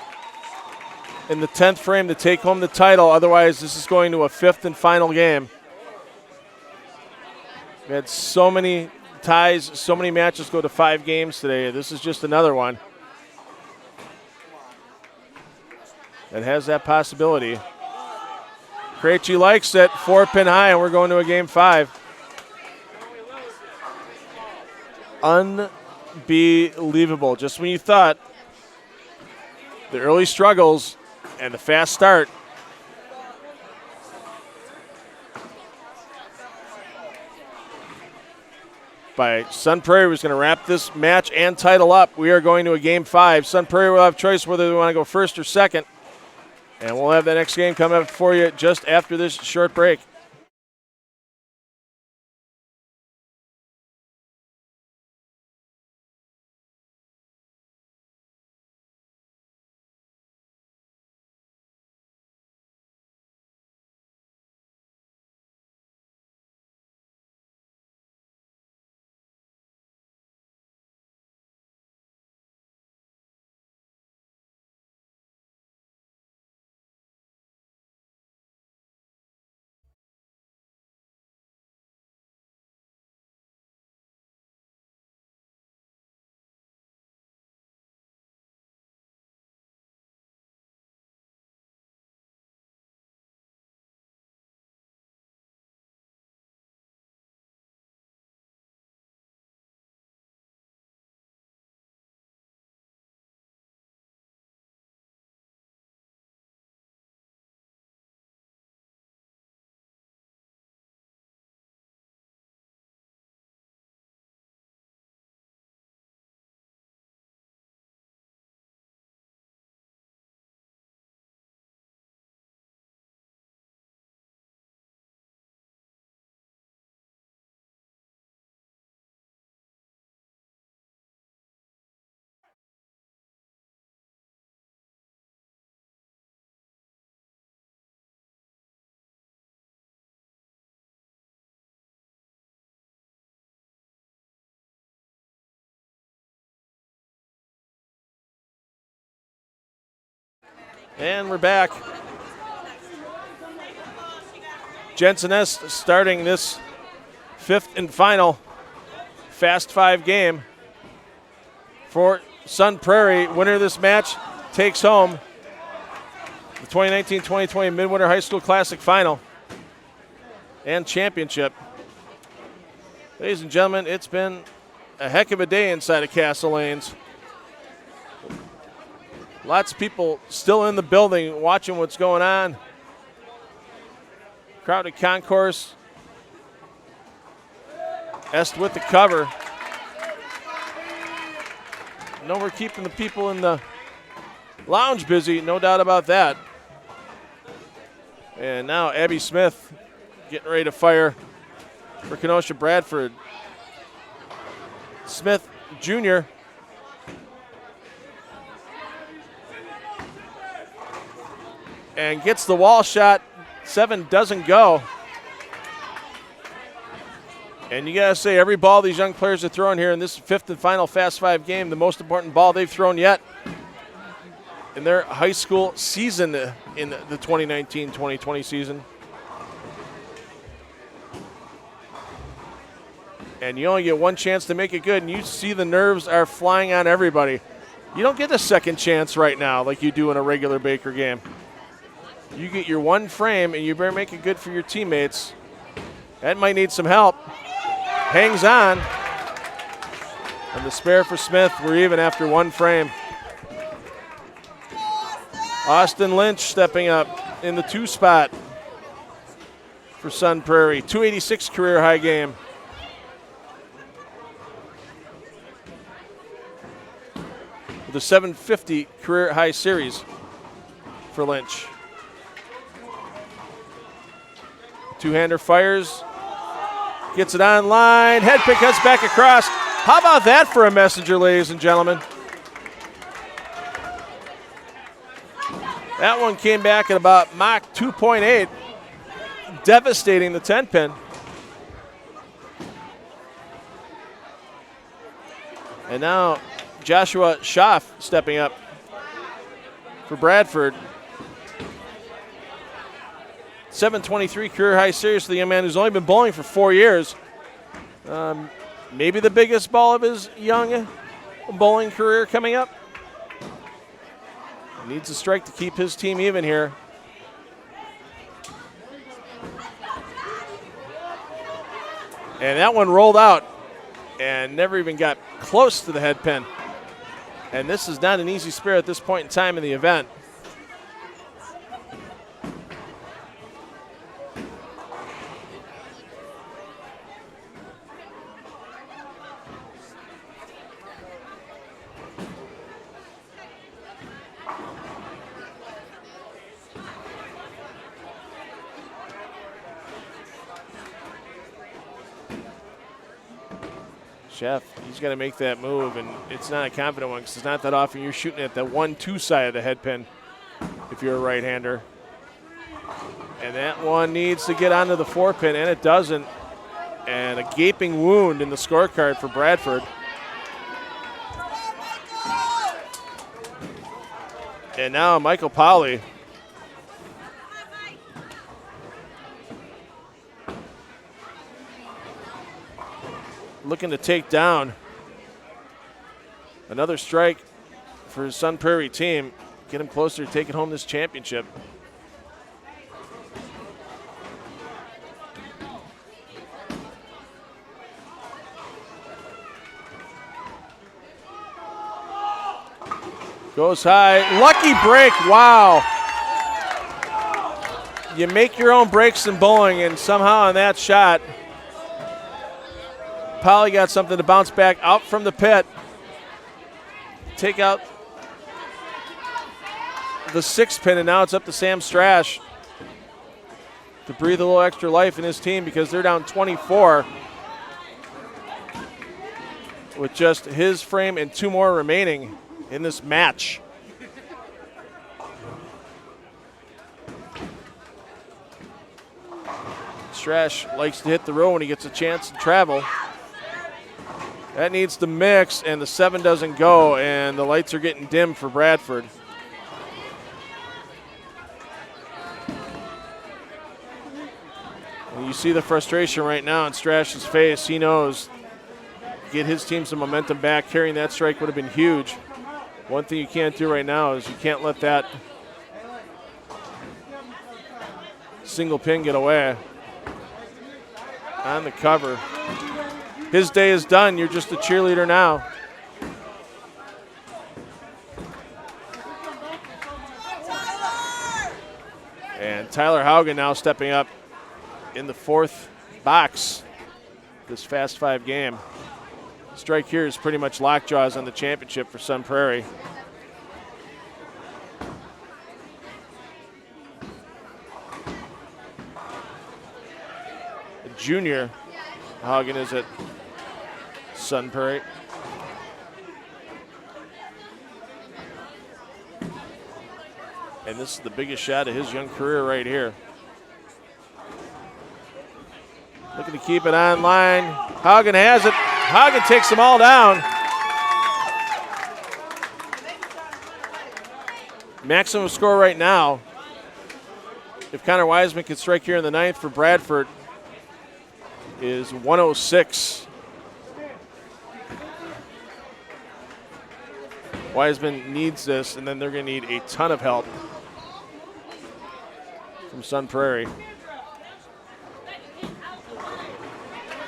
in the 10th frame to take home the title. Otherwise, this is going to a 5th and final game. We had so many ties, so many matches go to 5 games today. This is just another one that has that possibility. Krejci likes it, 4-pin high, and we're going to a game 5. Unbelievable. Just when you thought the early struggles and the fast start, by Sun Prairie was going to wrap this match and title up. We are going to a game 5. Sun Prairie will have choice whether they want to go first or second. And we'll have the next game come up for you just after this short break. And we're back. Jensen S. starting this 5th and final Fast 5 game for Sun Prairie. Winner of this match takes home the 2019-2020 Midwinter High School Classic Final and championship. Ladies and gentlemen, it's been a heck of a day inside of Castle Lanes. Lots of people still in the building watching what's going on. Crowded concourse. Est with the cover. No, we're keeping the people in the lounge busy, no doubt about that. And now Abby Smith getting ready to fire for Kenosha Bradford. Smith Jr. And gets the wall shot. 7 doesn't go. And you got to say, every ball these young players are throwing here in this 5th and final Fast 5 game, the most important ball they've thrown yet in their high school season in the 2019-2020 season. And you only get one chance to make it good, and you see the nerves are flying on everybody. You don't get a second chance right now like you do in a regular Baker game. You get your one frame, and you better make it good for your teammates. That might need some help. Hangs on. And the spare for Smith, we're even after one frame. Austin Lynch stepping up in the 2 spot for Sun Prairie. 286 career high game. With a 750 career high series for Lynch. Two-hander fires, gets it on line, head pick cuts back across. How about that for a messenger, ladies and gentlemen? That one came back at about Mach 2.8, devastating the 10-pin. And now Joshua Schaaf stepping up for Bradford. 723 career high series for the young man who's only been bowling for 4 years. Maybe the biggest ball of his young bowling career coming up. Needs a strike to keep his team even here. And that one rolled out and never even got close to the head pin. And this is not an easy spare at this point in time in the event. Schaaf, he's got to make that move, and it's not a confident one because it's not that often you're shooting at the 1-2 side of the head pin if you're a right-hander. And that one needs to get onto the 4-pin, and it doesn't. And a gaping wound in the scorecard for Bradford. And now Michael Poli. Looking to take down another strike for his Sun Prairie team, get him closer to taking home this championship. Goes high, lucky break, wow. You make your own breaks in bowling, and somehow on that shot, Poli got something to bounce back out from the pit. Take out the 6-pin, and now it's up to Sam Strash to breathe a little extra life in his team because they're down 24 with just his frame and 2 more remaining in this match. Strash likes to hit the row when he gets a chance to travel. That needs to mix, and the 7 doesn't go, and the lights are getting dim for Bradford. And you see the frustration right now in Strash's face. He knows get his team some momentum back. Carrying that strike would have been huge. One thing you can't do right now is you can't let that single pin get away. On the cover. His day is done. You're just a cheerleader now. And Tyler Haugen now stepping up in the 4th box this Fast 5 game. Strike here is pretty much lockjaws on the championship for Sun Prairie. A junior, Haugen is at Sun Prairie. And this is the biggest shot of his young career right here. Looking to keep it on line. Haugen has it. Haugen takes them all down. Maximum score right now, if Connor Wiseman can strike here in the 9th for Bradford, is 106. Wiseman needs this, and then they're going to need a ton of help from Sun Prairie.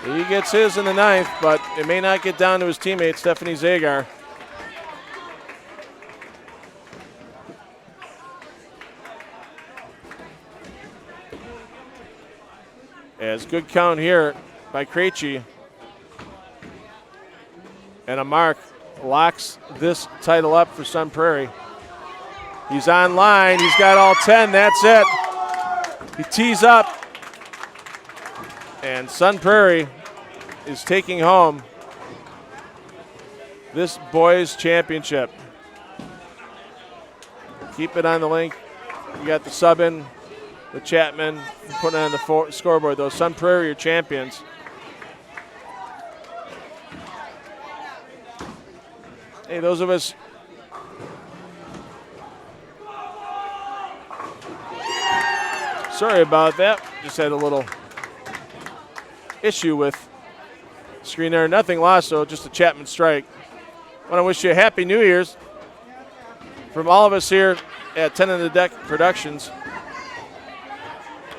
He gets his in the 9th, but it may not get down to his teammate, Stephanie Zagar. As good count here by Krejci. And a mark locks this title up for Sun Prairie. He's on line. He's got all 10. That's it. He tees up. And Sun Prairie is taking home this boys championship. Keep it on the link You got the sub in, the Chapman, putting on the scoreboard. Those Sun Prairie are champions. Hey, those of us. Sorry about that. Just had a little issue with screen there. Nothing lost, so just a Chapman strike. I want to wish you a Happy New Year's from all of us here at 10 on the Deck Productions.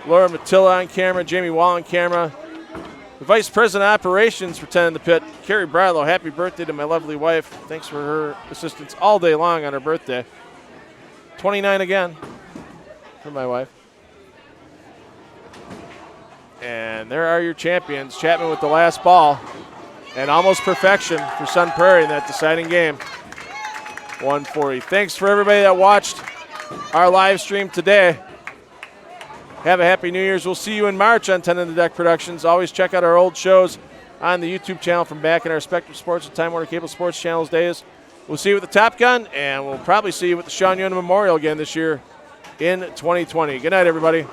Laura Matilla on camera, Jamie Wall on camera. The Vice President of Operations for 10 in the Pit, Carrie Bradlow. Happy birthday to my lovely wife. Thanks for her assistance all day long on her birthday. 29 again for my wife. And there are your champions. Chapman with the last ball. And almost perfection for Sun Prairie in that deciding game. 140. Thanks for everybody that watched our live stream today. Have a Happy New Year's. We'll see you in March on 10 on the Deck Productions. Always check out our old shows on the YouTube channel from back in our Spectrum Sports and Time Warner Cable Sports channels days. We'll see you with the Top Gun, and we'll probably see you with the Sean Yuna Memorial again this year in 2020. Good night, everybody.